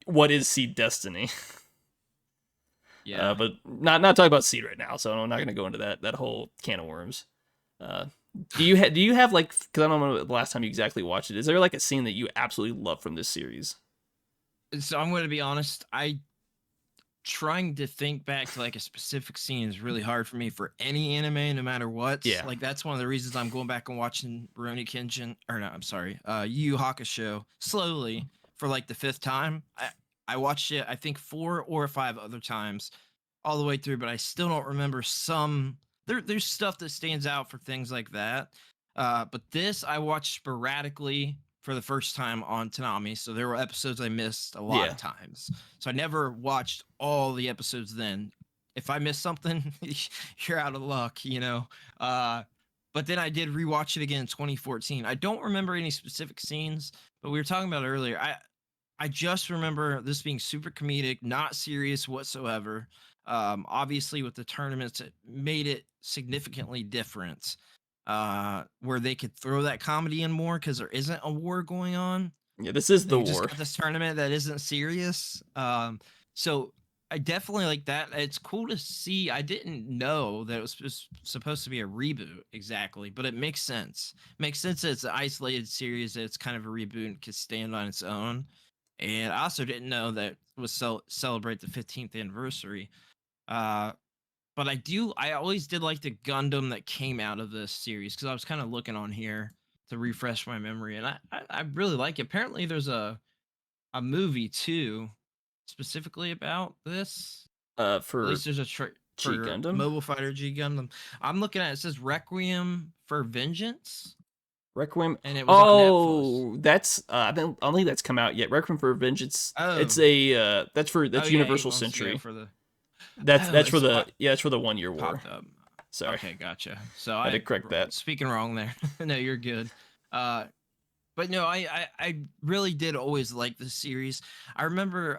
S1: what is Seed Destiny?
S2: yeah.
S1: But not talking about Seed right now, so I'm not gonna go into that whole can of worms. Uh, do you have like, because I don't know the last time you exactly watched it. Is there like a scene that you absolutely love from this series?
S2: So I'm going to be honest. I trying to think back to like a specific scene is really hard for me for any anime, no matter what.
S1: Yeah.
S2: Like that's one of the reasons I'm going back and watching Rurouni Kenshin, or no, I'm sorry, Yu Yu Hakusho slowly for like the fifth time. I watched it I think 4 or 5 other times all the way through, but I still don't remember some. There's stuff that stands out for things like that. But this I watched sporadically for the first time on Tanami, so there were episodes I missed a lot
S1: Yeah.
S2: of times. So I never watched all the episodes then. If I missed something, you're out of luck, But then I did rewatch it again in 2014. I don't remember any specific scenes, but we were talking about it earlier. I just remember this being super comedic, not serious whatsoever. Obviously, with the tournaments, it made it significantly different, where they could throw that comedy in more because there isn't a war going on.
S1: Yeah, this is the
S2: You just
S1: war.
S2: got this tournament that isn't serious. So I definitely like that. It's cool to see. I didn't know that it was supposed to be a reboot exactly, but it makes sense. Makes sense that it's an isolated series, that it's kind of a reboot and can stand on its own. And I also didn't know that it was celebrate the 15th anniversary. Uh, but I always did like the Gundam that came out of this series, because I was kind of looking on here to refresh my memory, and I really like it. Apparently, there's a movie too, specifically about this. At
S1: For
S2: least there's a
S1: G
S2: for
S1: Gundam.
S2: Mobile Fighter G Gundam. I'm looking at it, it says Requiem for Vengeance,
S1: Requiem.
S2: and it was on Netflix.
S1: Oh, that's I don't think that's come out yet. Requiem for Vengeance.
S2: Oh,
S1: It's a that's
S2: oh yeah,
S1: Universal
S2: 8 months ago
S1: Century.
S2: for the.
S1: That's for
S2: It's
S1: the that's for the 1 year war.
S2: popped up.
S1: Sorry,
S2: Okay, gotcha. So
S1: I had to correct that.
S2: speaking wrong there. No, you're good. Uh, but no, I really did always like this series. I remember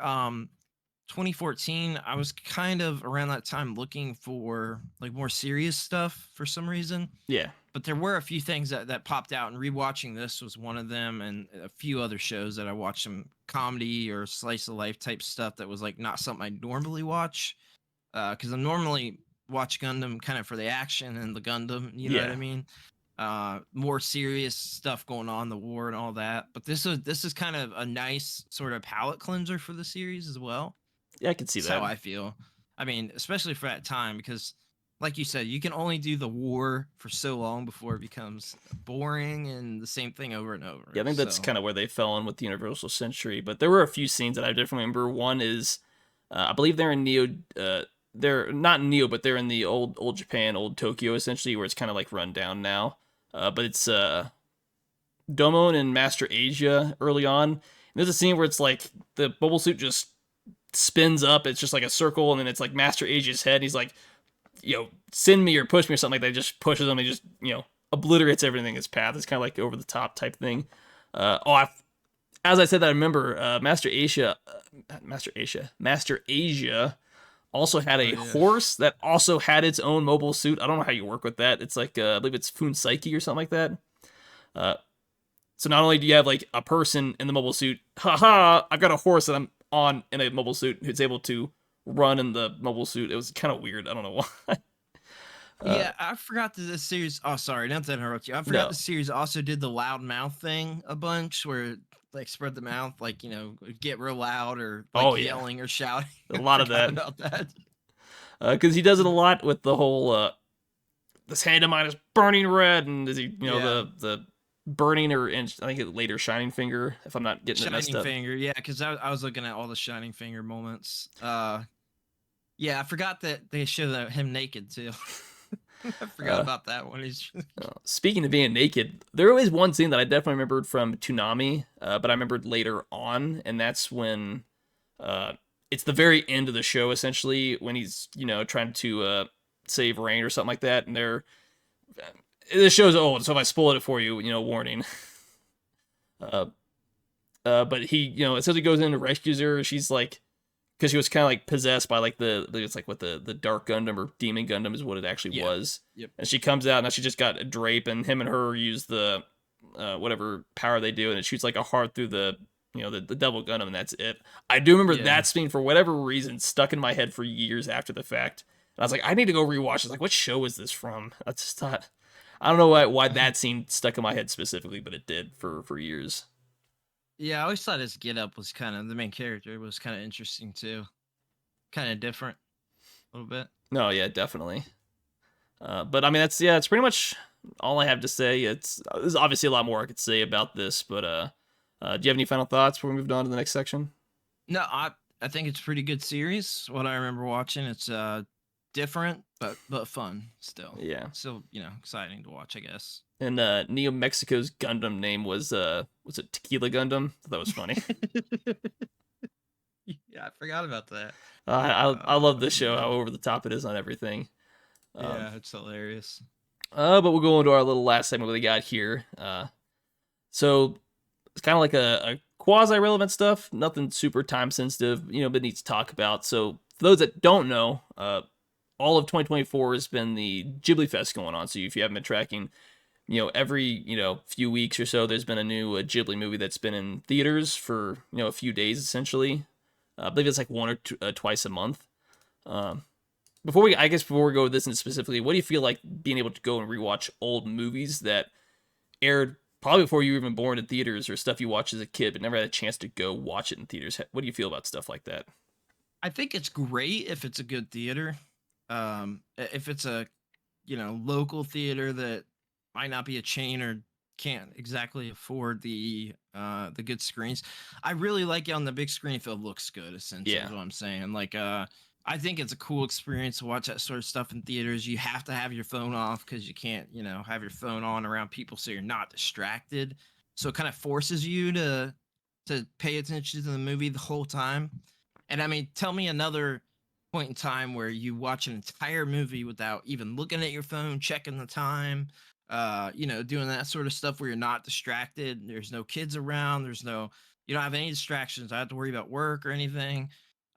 S2: 2014. I was kind of around that time looking for like more serious stuff for some reason.
S1: Yeah,
S2: But there were a few things that popped out, and rewatching this was one of them, and a few other shows that I watched, some comedy or slice of life type stuff that was like not something I normally watch. Because I normally watch Gundam kind of for the action and the Gundam, you know what I
S1: Yeah.
S2: mean? More serious stuff going on, the war and all that. But this is kind of a nice sort of palate cleanser for the series as well.
S1: Yeah, I can see
S2: That's how
S1: that.
S2: I feel. I mean, especially for that time, because like you said, you can only do the war for so long before it becomes boring and the same thing over and over.
S1: Yeah, I think that's
S2: So
S1: kind of where they fell in with the Universal Century. But there were a few scenes that I definitely remember. One is, I believe they're in Neo. They're not in Neo, but they're in the old Japan, old Tokyo, essentially, where it's kind of like run down now. But it's Domon and Master Asia early on. And there's a scene where it's like the mobile suit just spins up. It's just like a circle, and then it's like Master Asia's head. And he's like, send me or push me or something like that. He just pushes him and just, obliterates everything in his path. It's kind of like over the top type thing. As I said that, I remember Master Asia also had
S2: oh
S1: a
S2: yeah.
S1: horse that also had its own mobile suit. I don't know how you work with that. It's like, I believe it's Funsaki or something like that. Uh, so not only do you have like a person in the mobile suit, haha, I've got a horse that I'm on in a mobile suit who's able to run in the mobile suit. It was kind of weird. I don't know why.
S2: Yeah, I forgot that this series. Oh, sorry, not to interrupt you. I forgot
S1: No.
S2: the series also did the loud mouth thing a bunch, where it, like spread the mouth, like get real loud or
S1: Oh
S2: like
S1: yeah,
S2: yelling or shouting.
S1: a
S2: I
S1: lot of
S2: forgot
S1: that.
S2: about that.
S1: Because he does it a lot with the whole this hand of mine is burning red, and is he,
S2: Yeah,
S1: the burning or I think it later shining finger, if I'm not getting it messed
S2: Shining
S1: up.
S2: Finger. Yeah, because I was looking at all the Shining Finger moments. Yeah, I forgot that they show him naked too. I forgot
S1: Uh,
S2: about that one. He's
S1: Speaking of being naked, there was one scene that I definitely remembered from Toonami, but I remembered later on, and that's when uh, it's the very end of the show, essentially, when he's, trying to save Rain or something like that, and they're this show's old, so if I spoil it for you, warning. Uh, but he, essentially goes in and rescues her. She's like, because she was kind of like possessed by like it's like what the Dark Gundam or Demon Gundam is what it actually
S2: yeah,
S1: was.
S2: yep,
S1: And she comes out, now she just got a drape, and him and her use the whatever power they do, and it shoots like a heart through the the Devil Gundam, and that's it. I do remember
S2: yeah.
S1: that scene for whatever reason stuck in my head for years after the fact. And I was like, I need to go rewatch. I was like, what show is this from? I just thought, I don't know why that scene stuck in my head specifically, but it did for years.
S2: Yeah, I always thought his get up was kind of the main character was kind of interesting too, kind of different a little bit.
S1: No, yeah, definitely. But I mean, it's pretty much all I have to say. There's obviously a lot more I could say about this, but do you have any final thoughts before we move on to the next section?
S2: No, I think it's a pretty good series. What I remember watching, it's different but fun still.
S1: Yeah.
S2: Still, exciting to watch, I guess.
S1: And Neo Mexico's Gundam name was it Tequila Gundam? That was funny.
S2: Yeah, I forgot about that.
S1: I love this show, how
S2: Man.
S1: over the top it is on everything. Um,
S2: Yeah, it's hilarious.
S1: but we'll go into our little last segment we got here. So it's kind of like a quasi relevant stuff, nothing super time sensitive, but needs to talk about. So for those that don't know, all of 2024 has been the Ghibli Fest going on. So if you haven't been tracking, every few weeks or so, there's been a new Ghibli movie that's been in theaters for a few days essentially. I believe it's like one or two, twice a month. Um, before we go with this in specifically, what do you feel like being able to go and rewatch old movies that aired probably before you were even born in theaters, or stuff you watched as a kid but never had a chance to go watch it in theaters? What do you feel about stuff like that?
S2: I think it's great if it's a good theater. If it's a local theater that might not be a chain or can't exactly afford the good screens. I really like it on the big screen if it looks good, essentially
S1: Yeah,
S2: is what I'm saying. Like I think it's a cool experience to watch that sort of stuff in theaters. You have to have your phone off because you can't, have your phone on around people so you're not distracted. So it kind of forces you to pay attention to the movie the whole time. And I mean, tell me another point in time where you watch an entire movie without even looking at your phone, checking the time, doing that sort of stuff where you're not distracted. There's no kids around. You don't have any distractions. I have to worry about work or anything.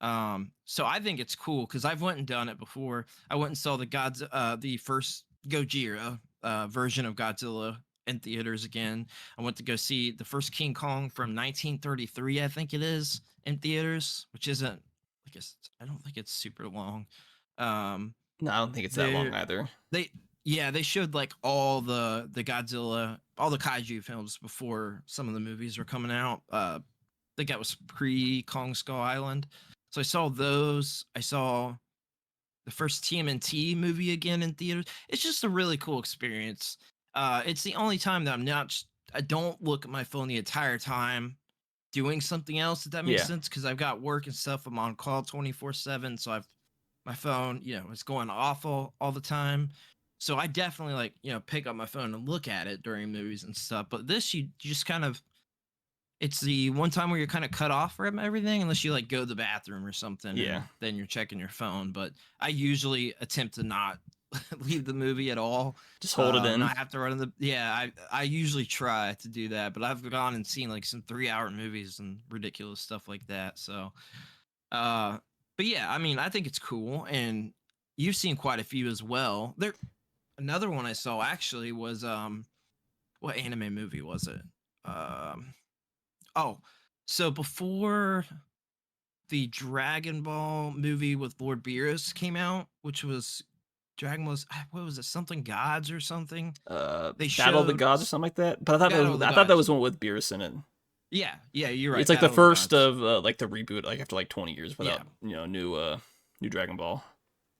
S2: So I think it's cool because I've went and done it before. I went and saw the first Gojira version of Godzilla in theaters again. I went to go see the first King Kong from 1933, I think it is, in theaters, which isn't, I guess, I don't think it's super long. Um,
S1: No, I don't think it's that long
S2: there,
S1: either.
S2: they, yeah, they showed like all the Godzilla, all the kaiju films before some of the movies were coming out. I think that was pre Kong Skull Island. So I saw those. I saw the first TMNT movie again in theaters. It's just a really cool experience. It's the only time that I don't look at my phone the entire time doing something else, if that makes
S1: Yeah.
S2: sense. Because I've got work and stuff. I'm on call 24/7, so I've my phone, it's going off all the time. So I definitely like, pick up my phone and look at it during movies and stuff. But this, you just kind of, it's the one time where you're kind of cut off from everything, unless you like go to the bathroom or something.
S1: Yeah.
S2: And then you're checking your phone. But I usually attempt to not leave the movie at all.
S1: Just hold it in.
S2: Not have to run in the. Yeah, I usually try to do that, but I've gone and seen like some 3-hour movies and ridiculous stuff like that. So, but yeah, I mean, I think it's cool, and you've seen quite a few as well. Another one I saw actually was what anime movie was it? Oh, so before the Dragon Ball movie with Lord Beerus came out, which was what was it? Something Gods or something? They
S1: Battle of the
S2: showed
S1: Gods or something like that. But I thought that was one with Beerus in it.
S2: Yeah, you're right.
S1: It's like the
S2: Battle of
S1: first
S2: Gods.
S1: of like the reboot, like after like 20 years without new Dragon Ball.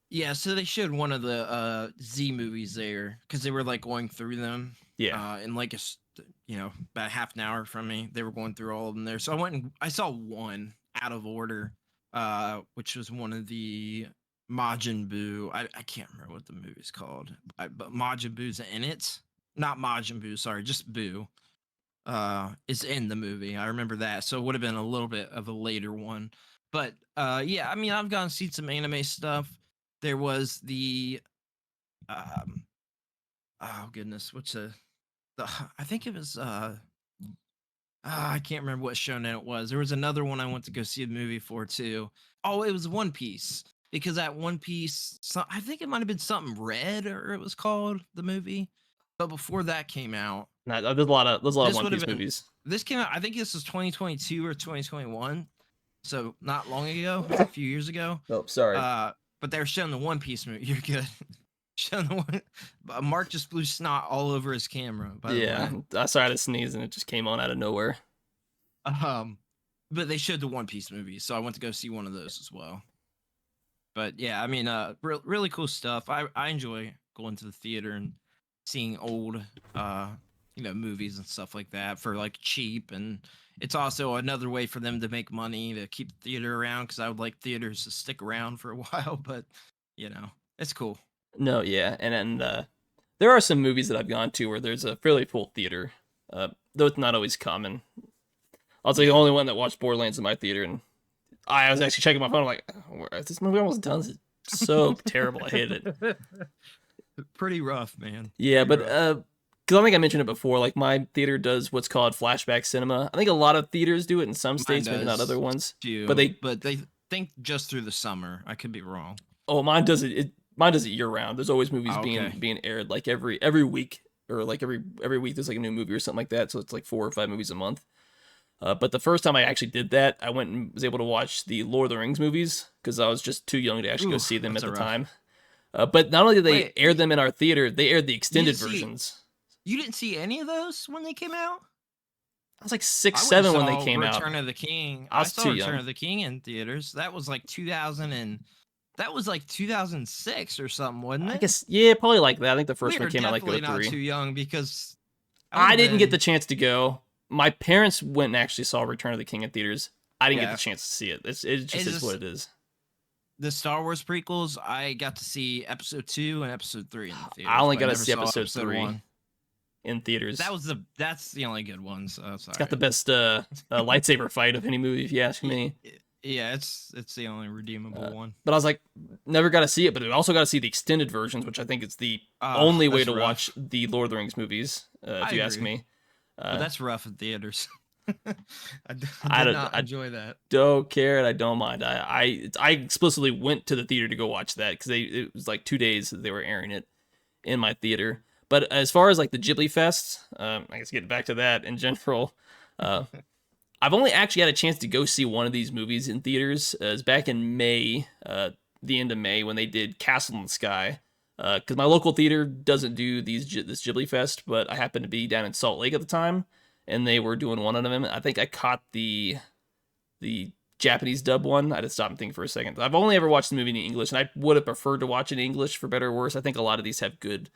S2: Yeah, so they showed one of the Z movies there because they were like going through them.
S1: Yeah.
S2: In like about half an hour from me, they were going through all of them there. So I went and I saw one out of order, which was one of the Majin Buu. I can't remember what the movie's called, but Majin Buu's in it. Not Majin Buu, sorry, just Buu. Is in the movie. I remember that. So it would have been a little bit of a later one. But yeah, I mean, I've gone and seen some anime stuff. There was the oh goodness, I think it was I can't remember what shonen it was. There was another one I went to go see the movie for too. Oh, it was One Piece. Because at One Piece, I think it might have been something Red, or it was called the movie. But before that came out,
S1: There's a lot of
S2: this
S1: One
S2: would have
S1: Piece
S2: been
S1: movies.
S2: this came out. I think this was 2022 or 2021, so not long ago, a few years ago.
S1: Oh, sorry.
S2: But they were showing the One Piece movie. You're good. Showing the one. Mark just blew snot all over his camera. By the way.
S1: I started to sneeze and it just came on out of nowhere.
S2: But they showed the One Piece movie, so I went to go see one of those as well. But yeah, I mean, really cool stuff. I enjoy going to the theater and seeing old, movies and stuff like that for like cheap, and it's also another way for them to make money to keep the theater around, because I would like theaters to stick around for a while, but it's cool.
S1: No, yeah, and there are some movies that I've gone to where there's a fairly full theater, though it's not always common. I was like the only one that watched Borderlands in my theater, and I was actually checking my phone. I'm like, this movie almost done. It's so terrible. I hated it.
S2: Pretty rough, man.
S1: Yeah, but because I think I mentioned it before, like my theater does what's called flashback cinema. I think a lot of theaters do it in some states, maybe not other ones. But they
S2: think just through the summer. I could be wrong.
S1: Oh, mine does it. Mine does it year round. There's always movies being aired like every week, or like every week there's like a new movie or something like that. So it's like 4 or 5 movies a month. But the first time I actually did that, I went and was able to watch the Lord of the Rings movies because I was just too young to actually go see them at the time. But not only did they air them in our theater, they aired the extended versions.
S2: You didn't see any of those when they came out?
S1: I was like 6, 7 when they came out.
S2: Return of the King.
S1: I was
S2: saw
S1: too
S2: Return
S1: young.
S2: of the King in theaters. That was like 2006 or something, wasn't it?
S1: I guess, yeah, probably like that. I think the first one came out like 03.
S2: Not too young, because
S1: I didn't get the chance to go. My parents went and actually saw Return of the King in theaters. I didn't get the chance to see it. It just is what it is.
S2: The Star Wars prequels, I got to see episode 2 and episode 3 in the theaters.
S1: I only got to see episode 3 in theaters.
S2: That's the only good one. So it's
S1: got the best lightsaber fight of any movie, if you ask me.
S2: Yeah, it's the only redeemable one.
S1: But I was like, never got to see it, but I also got to see the extended versions, which I think is the only way to watch the Lord of the Rings movies, if you ask me.
S2: But that's rough in theaters. I did not enjoy that.
S1: Don't care, and I don't mind. I explicitly went to the theater to go watch that because it was like 2 days that they were airing it in my theater. But as far as like the Ghibli Fest, I guess getting back to that in general, uh, I've only actually had a chance to go see one of these movies in theaters. It was back in May, the end of May, when they did Castle in the Sky. Because my local theater doesn't do this Ghibli Fest, but I happened to be down in Salt Lake at the time, and they were doing one of them. I think I caught the Japanese dub one. I had to stop and think for a second. I've only ever watched the movie in English, and I would have preferred to watch it in English for better or worse. I think a lot of these have good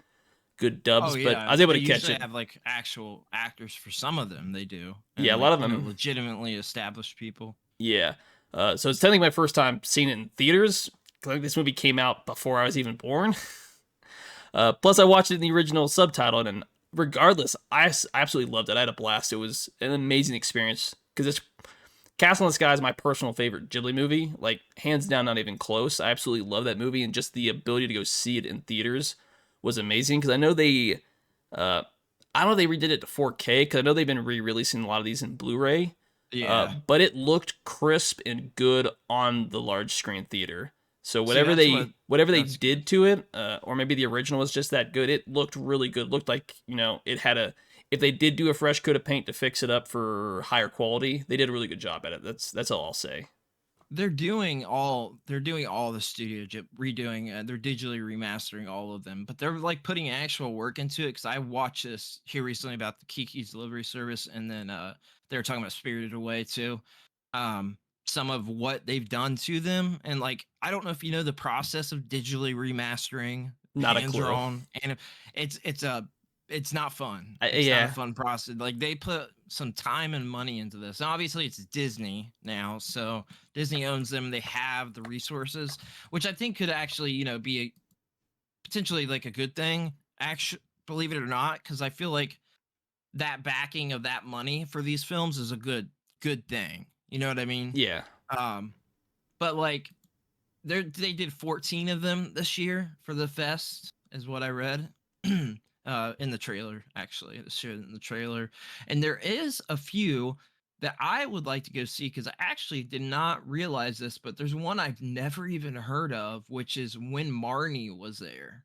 S2: Oh
S1: dubs, but I
S2: yeah,
S1: was able
S2: they
S1: to catch
S2: usually
S1: it.
S2: have like actual actors for some of them. They do,
S1: Yeah,
S2: and
S1: a lot
S2: like
S1: of them.
S2: legitimately established people.
S1: Yeah. So it's technically my first time seeing it in theaters. 'Cause I think this movie came out before I was even born. Plus, I watched it in the original subtitle, and regardless, absolutely loved it. I had a blast. It was an amazing experience because it's Castle in the Sky is my personal favorite Ghibli movie. Like, hands down, not even close. I absolutely love that movie, and just the ability to go see it in theaters was amazing. Because I know uh, I know they redid it to 4K. Because I know they've been re-releasing a lot of these in Blu-ray.
S2: Yeah.
S1: But it looked crisp and good on the large screen theater. So
S2: See,
S1: whatever they
S2: that's good.
S1: did to it, or maybe the original was just that good. It looked really good. Looked like it had a. If they did do a fresh coat of paint to fix it up for higher quality, they did a really good job at it. That's all I'll say.
S2: They're doing all the redoing, they're digitally remastering all of them, but they're like putting actual work into it because I watched this here recently about the Kiki's delivery service, and then they were talking about Spirited Away too. um some of what they've done to them, and like I don't know if you know the process of digitally remastering
S1: Not a
S2: hand
S1: clue.
S2: drawn, and it's not fun. It's not a
S1: Yeah,
S2: fun process. Like they put some time and money into this. And obviously it's Disney now, so Disney owns them. They have the resources, which I think could actually, be potentially like a good thing. Actually, believe it or not, because I feel like that backing of that money for these films is a good thing. You know what I mean?
S1: yeah,
S2: Um, but like they did 14 of them this year for the fest, is what I read. In the trailer, actually, this year in the trailer, and there is a few that I would like to go see because I actually did not realize this, but there's one I've never even heard of, which is When Marnie Was There,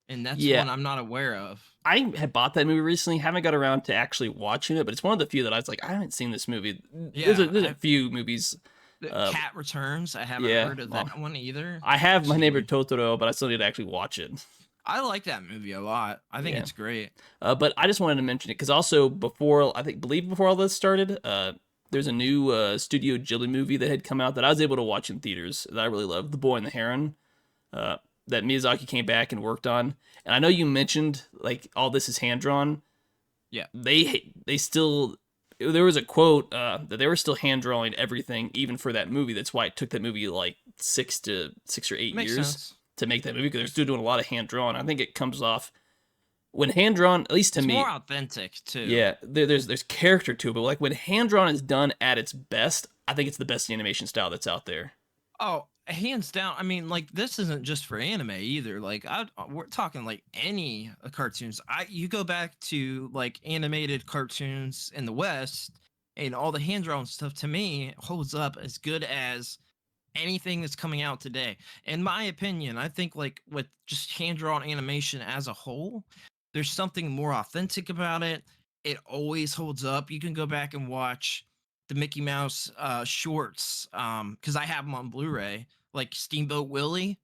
S2: and that's
S1: yeah.
S2: one I'm not aware of.
S1: I had bought that movie recently. Haven't got around to actually watching it, but it's one of the few that I was like, I haven't seen this movie.
S2: Yeah,
S1: There's a few movies.
S2: the
S1: Uh,
S2: Cat Returns. I haven't
S1: yeah.
S2: heard of
S1: Well,
S2: that one either.
S1: I have My Neighbor
S2: See,
S1: Totoro, but I still need to actually watch it.
S2: I like that movie a lot. I think
S1: Yeah.
S2: it's great.
S1: But I just wanted to mention it because also before all this started, there's a new Studio Ghibli movie that had come out that I was able to watch in theaters that I really loved, The Boy and the Heron, uh, that Miyazaki came back and worked on. And I know you mentioned like all this is hand drawn.
S2: Yeah,
S1: They still there was a quote that they were still hand drawing everything even for that movie. That's why it took that movie like 6 or 8
S2: makes
S1: years
S2: sense.
S1: to make that movie because they're still doing a lot of hand drawn. I think it comes off when hand drawn, at least to
S2: It's more
S1: me,
S2: authentic too.
S1: yeah, there's character to it, but like when hand drawn is done at its best, I think it's the best animation style that's out there.
S2: Oh, hands down. I mean, like this isn't just for anime either. Like we're talking like any cartoons. You go back to like animated cartoons in the West, and all the hand drawn stuff to me holds up as good as anything that's coming out today. In my opinion, I think like with just hand drawn animation as a whole, there's something more authentic about it. It always holds up. You can go back and watch the Mickey Mouse shorts, because I have them on Blu-ray, like Steamboat Willie.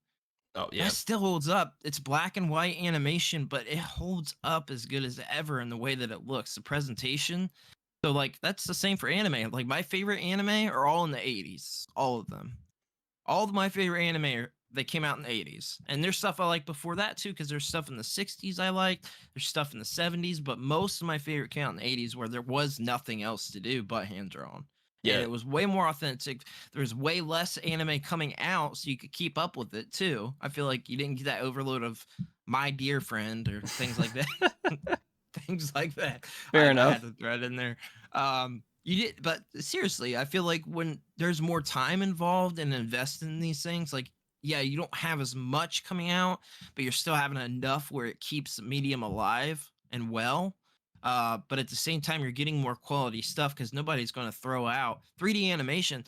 S1: Oh
S2: That
S1: yeah,
S2: still holds up. It's black and white animation, but it holds up as good as ever in the way that it looks. The presentation. So like that's the same for anime. Like my favorite anime are all in the 80s, all of them. All of my favorite anime they came out in the 80s, and there's stuff I like before that too, because there's stuff in the 60s I like, there's stuff in the 70s, but most of my favorite came out in the 80s where there was nothing else to do but hand drawn, and
S1: yeah,
S2: it was way more authentic. There was way less anime coming out, so you could keep up with it too. I feel like you didn't get that overload of My Dear Friend or things like that. Things like that.
S1: fair
S2: I had
S1: enough.
S2: to thread in there. You did, but seriously, I feel like when there's more time involved and invest in these things, like yeah, you don't have as much coming out, but you're still having enough where it keeps the medium alive and well. But at the same time, you're getting more quality stuff because nobody's going to throw out 3D animation.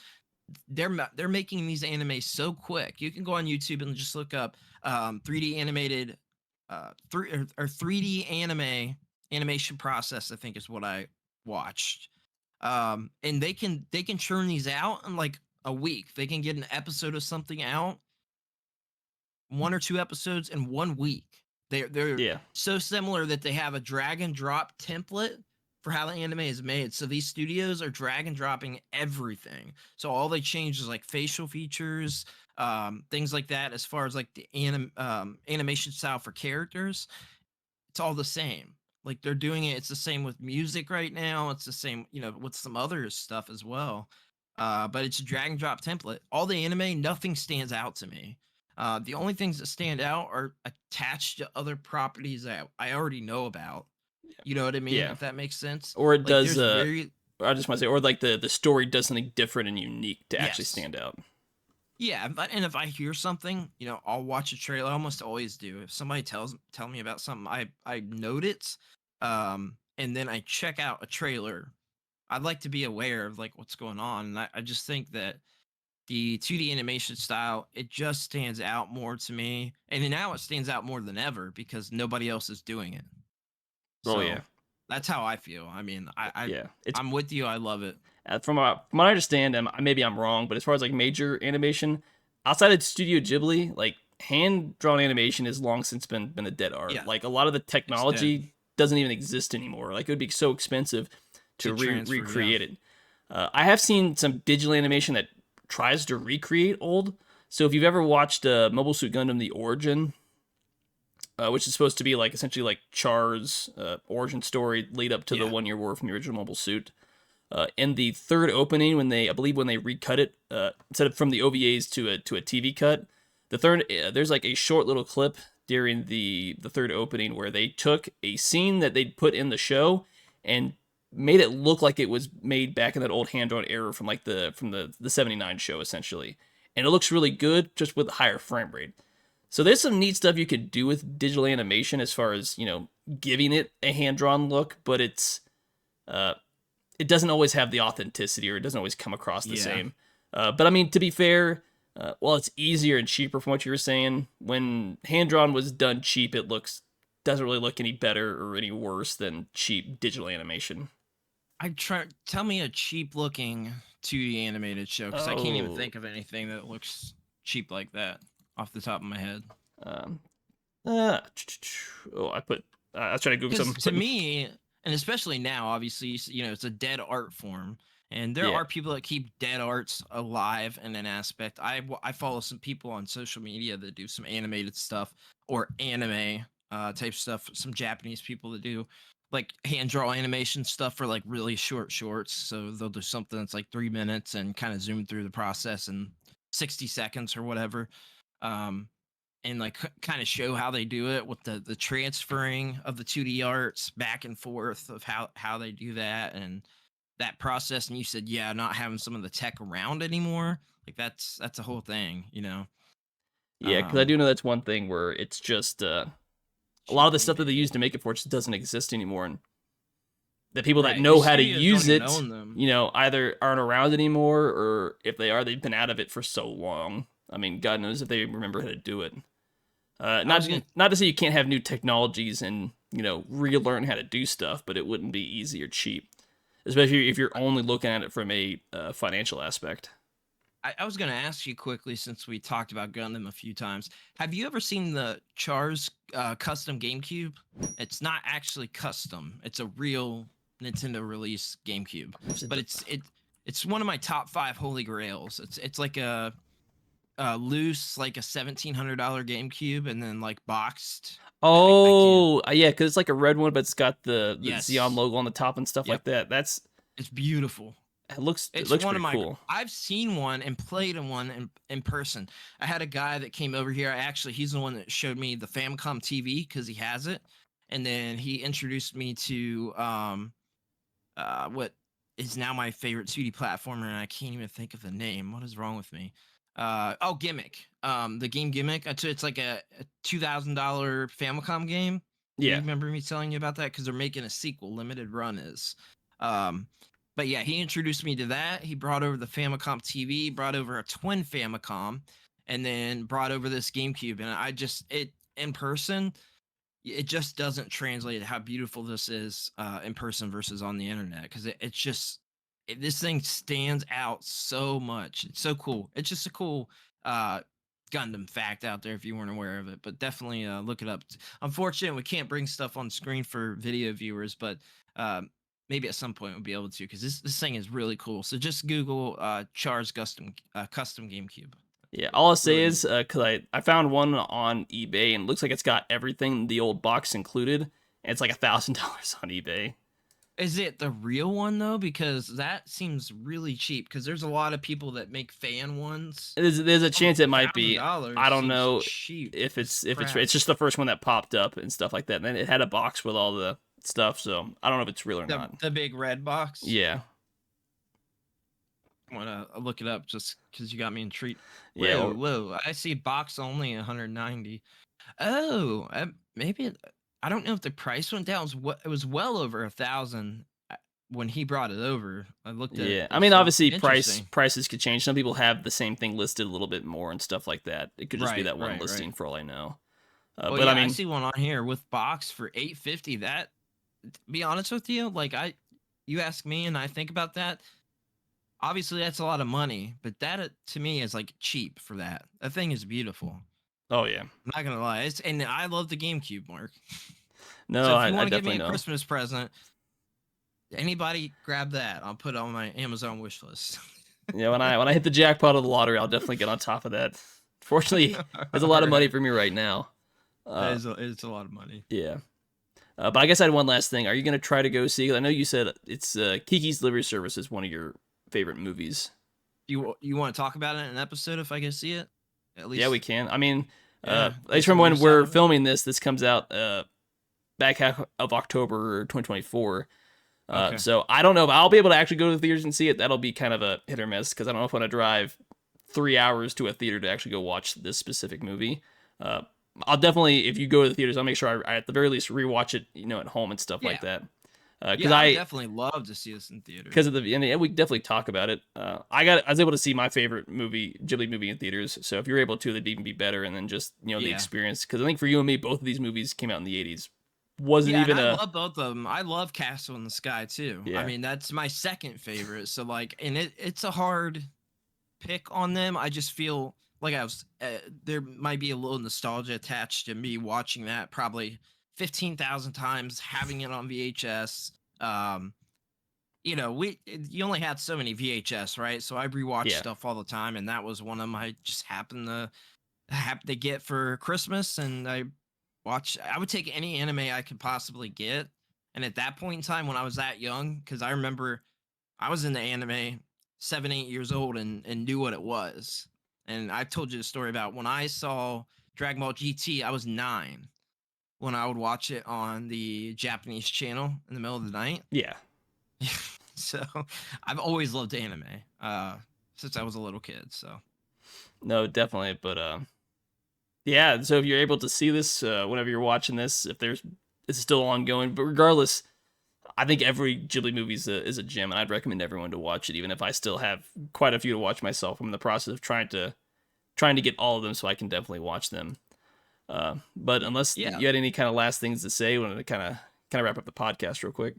S2: They're making these animes so quick. You can go on YouTube and just look up 3D animated or 3D animation process, I think is what I watched. And they can churn these out in like a week. They can get an episode of something out, 1 or 2 episodes in 1 week. They're
S1: Yeah.
S2: so similar that they have a drag and drop template for how the anime is made. So these studios are drag and dropping everything. So all they change is like facial features, things like that. As far as like the animation style for characters, it's all the same. Like they're doing it. It's the same with music right now. It's the same, with some other stuff as well. But it's a drag and drop template. All the anime, nothing stands out to me. The only things that stand out are attached to other properties that I already know about. You know what I mean?
S1: Yeah.
S2: If that makes sense.
S1: Or it
S2: Like
S1: does.
S2: there's very
S1: I just want to say, or like the story does something different and unique to actually
S2: yes.
S1: stand out.
S2: Yeah, and if I hear something, I'll watch a trailer. I almost always do. If somebody tell me about something, I note it, and then I check out a trailer. I'd like to be aware of like what's going on, and I just think that the 2D animation style it just stands out more to me, and now it stands out more than ever because nobody else is doing it.
S1: Oh
S2: So
S1: yeah,
S2: that's how I feel. I mean,
S1: yeah. It's
S2: I'm with you. I love it.
S1: from what I understand, maybe I'm wrong, but as far as like major animation, outside of Studio Ghibli, like hand drawn animation has long since been a dead art.
S2: Yeah,
S1: Like a lot of the
S2: it's dead
S1: technology doesn't even exist anymore. Like it would be so expensive
S2: to
S1: to
S2: transfer. Yeah,
S1: recreate it. I have seen some digital animation that tries to recreate old. So if you've ever watched Mobile Suit Gundam: The Origin, which is supposed to be like essentially like Char's origin story lead up to the
S2: yeah,
S1: 1 year war from the original Mobile Suit. In the third opening, I believe when they recut it, instead of from the OVAs to a TV cut, the third there's like a short little clip during the third opening where they took a scene that they'd put in the show and made it look like it was made back in that old hand drawn era from like the 79 show essentially, and it looks really good just with a higher frame rate. So there's some neat stuff you could do with digital animation as far as giving it a hand drawn look, but uh, it doesn't always have the authenticity or it doesn't always come across the
S2: yeah.
S1: same. But I mean, to be fair, well, it's easier and cheaper from what you were saying. When hand drawn was done cheap, it doesn't really look any better or any worse than cheap digital animation.
S2: I try tell me a cheap looking 2D animated show because I can't even
S1: Oh,
S2: think of anything that looks cheap like that off the top of my head.
S1: um, uh, oh, I was trying to Google
S2: Because
S1: something.
S2: to me, and especially now, obviously, it's a dead art form, and there
S1: Yeah,
S2: are people that keep dead arts alive in an aspect. I follow some people on social media that do some animated stuff or anime type stuff. Some Japanese people that do like hand draw animation stuff for like really short shorts. So they'll do something that's like 3 minutes and kind of zoom through the process in 60 seconds or whatever. Um, and like kind of show how they do it with the transferring of the 2D arts back and forth of how they do that and that process. And you said, yeah, not having some of the tech around anymore. Like that's a whole thing.
S1: yeah, because I
S2: Um,
S1: do know that's one thing where it's just a lot of the
S2: cheaply
S1: stuff that they use
S2: made.
S1: to make it for it just doesn't exist anymore, and the people that
S2: Right.
S1: know
S2: These
S1: how to
S2: studios don't
S1: use
S2: even
S1: it,
S2: own them.
S1: either aren't around anymore, or if they are, they've been out of it for so long. I mean, God knows if they remember how to do it.
S2: I
S1: Not
S2: was gonna
S1: not to say you can't have new technologies and relearn how to do stuff, but it wouldn't be easy or cheap, especially if you're only looking at it from a financial aspect.
S2: I was gonna ask you quickly since we talked about Gundam a few times. Have you ever seen the Char's custom GameCube? It's not actually custom. It's a real Nintendo release GameCube, but it's one of my top five holy grails. It's like a loose like a $1,700 GameCube and then like boxed. I can't.
S1: Oh, yeah, because it's like a red one, but it's got the Xeon
S2: Yes.
S1: logo on the top and stuff
S2: Yep.
S1: like that.
S2: It's beautiful.
S1: It
S2: It's
S1: looks
S2: one of
S1: pretty
S2: my.
S1: cool.
S2: I've seen one and played in one in person. I had a guy that came over here. He's the one that showed me the Famicom TV because he has it, and then he introduced me to what is now my favorite 2D platformer, and I can't even think of the name. What is wrong with me? Gimmick. The game Gimmick. It's like a $2,000 Famicom game. You
S1: Yeah,
S2: remember me telling you about that because they're making a sequel. Limited run is. Um, but yeah, he introduced me to that. He brought over the Famicom TV, brought over a twin Famicom, and then brought over this GameCube. And I just it in person. it just doesn't translate how beautiful this is in person versus on the internet, because it's just this thing stands out so much. It's so cool. It's just a cool uh, Gundam fact out there if you weren't aware of it. But definitely look it up. Unfortunately, we can't bring stuff on screen for video viewers, but maybe at some point we'll be able to, because this thing is really cool. So just Google Char's custom GameCube.
S1: Yeah, all I'll say
S2: Really
S1: is, because I found one on eBay, and it looks like it's got everything, the old box included, and it's like $1,000 on eBay.
S2: Is it the real one though? Because that seems really cheap. Because there's a lot of people that make fan ones.
S1: There's a chance it might be. I
S2: $1,000
S1: don't
S2: seems
S1: know
S2: cheap.
S1: if it's
S2: Crap.
S1: it's just the first one that popped up and stuff like that. And then it had a box with all the stuff, so I don't know if it's real or not.
S2: The big red box.
S1: Yeah.
S2: I want to look it up just because you got me intrigued.
S1: Yeah.
S2: Whoa! I see box only 190. Oh, maybe I don't know if the price went down. It was well over 1,000 when he brought it over. I looked at.
S1: Yeah, I mean, obviously, prices could change. Some people have the same thing listed a little bit more and stuff like that. It could just be that one listing for all I know.
S2: But yeah, I mean, I see one on here with box for $850. That, to be honest with you, like you ask me and I think about that. Obviously, that's a lot of money, but that to me is like cheap for that. That thing is beautiful.
S1: Oh yeah,
S2: I'm not gonna lie, and I love the GameCube, Mark.
S1: No,
S2: so if you want
S1: to
S2: give me a Christmas present, anybody grab that. I'll put it on my Amazon wish list.
S1: Yeah, when I hit the jackpot of the lottery, I'll definitely get on top of that. Fortunately, there's a lot of money for me right now.
S2: It's a lot of money.
S1: Yeah. But I guess I had one last thing. Are you going to try to go see? I know you said it's Kiki's Delivery Service is one of your favorite movies.
S2: You want to talk about it in an episode if I can see it? At least.
S1: Yeah, we can. I mean, at least from when we're filming this comes out back half of October 2024. Okay. So I don't know if I'll be able to actually go to the theaters and see it. That'll be kind of a hit or miss because I don't know if I want to drive 3 hours to a theater to actually go watch this specific movie. I'll definitely, if you go to the theaters, I'll make sure I at the very least rewatch it, at home and stuff like that.
S2: Because I definitely love to see this in theaters.
S1: Because of and we definitely talk about it. I was able to see my favorite Ghibli movie in theaters. So if you're able to, that'd even be better. And then just the experience. Because I think for you and me, both of these movies came out in the 80s. I
S2: love both of them. I love Castle in the Sky too. Yeah. I mean, that's my second favorite. So like, and it's a hard pick on them. I just feel like there might be a little nostalgia attached to me watching that probably 15,000 times, having it on VHS. You only had so many VHS, right? So I rewatch stuff all the time, and that was one of them I just happened to get for Christmas, and I would take any anime I could possibly get. And at that point in time, when I was that young, because I remember I was in the anime 7, 8 years old and knew what it was. And I told you the story about when I saw Dragon Ball GT, I was 9 when I would watch it on the Japanese channel in the middle of the night.
S1: Yeah.
S2: So I've always loved anime since I was a little kid. So
S1: no, definitely. But yeah, so if you're able to see this whenever you're watching this, it's still ongoing. But regardless, I think every Ghibli movie is a gem, and I'd recommend everyone to watch it, even if I still have quite a few to watch myself. I'm in the process of trying to get all of them, so I can definitely watch them. But unless you had any kind of last things to say, we wanted to kind of wrap up the podcast real quick.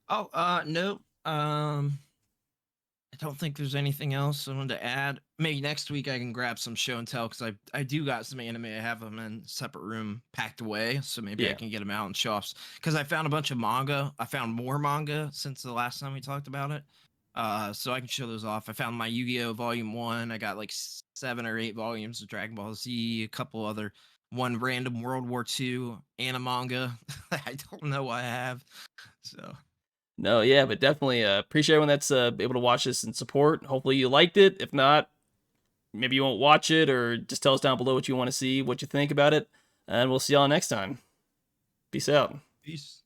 S2: Oh, no. I don't think there's anything else I wanted to add. Maybe next week I can grab some show and tell, because I do got some anime. I have them in a separate room packed away, so maybe I can get them out and show off. Because I found a bunch of manga. I found more manga since the last time we talked about it. So I can show those off. I found my Yu-Gi-Oh! Volume 1. I got like 7 or 8 volumes of Dragon Ball Z, a couple other, one random World War II manga. I don't know what I have. So...
S1: No, yeah, but definitely appreciate everyone that's able to watch this and support. Hopefully you liked it. If not, maybe you won't watch it, or just tell us down below what you want to see, what you think about it, and we'll see y'all next time. Peace out.
S2: Peace.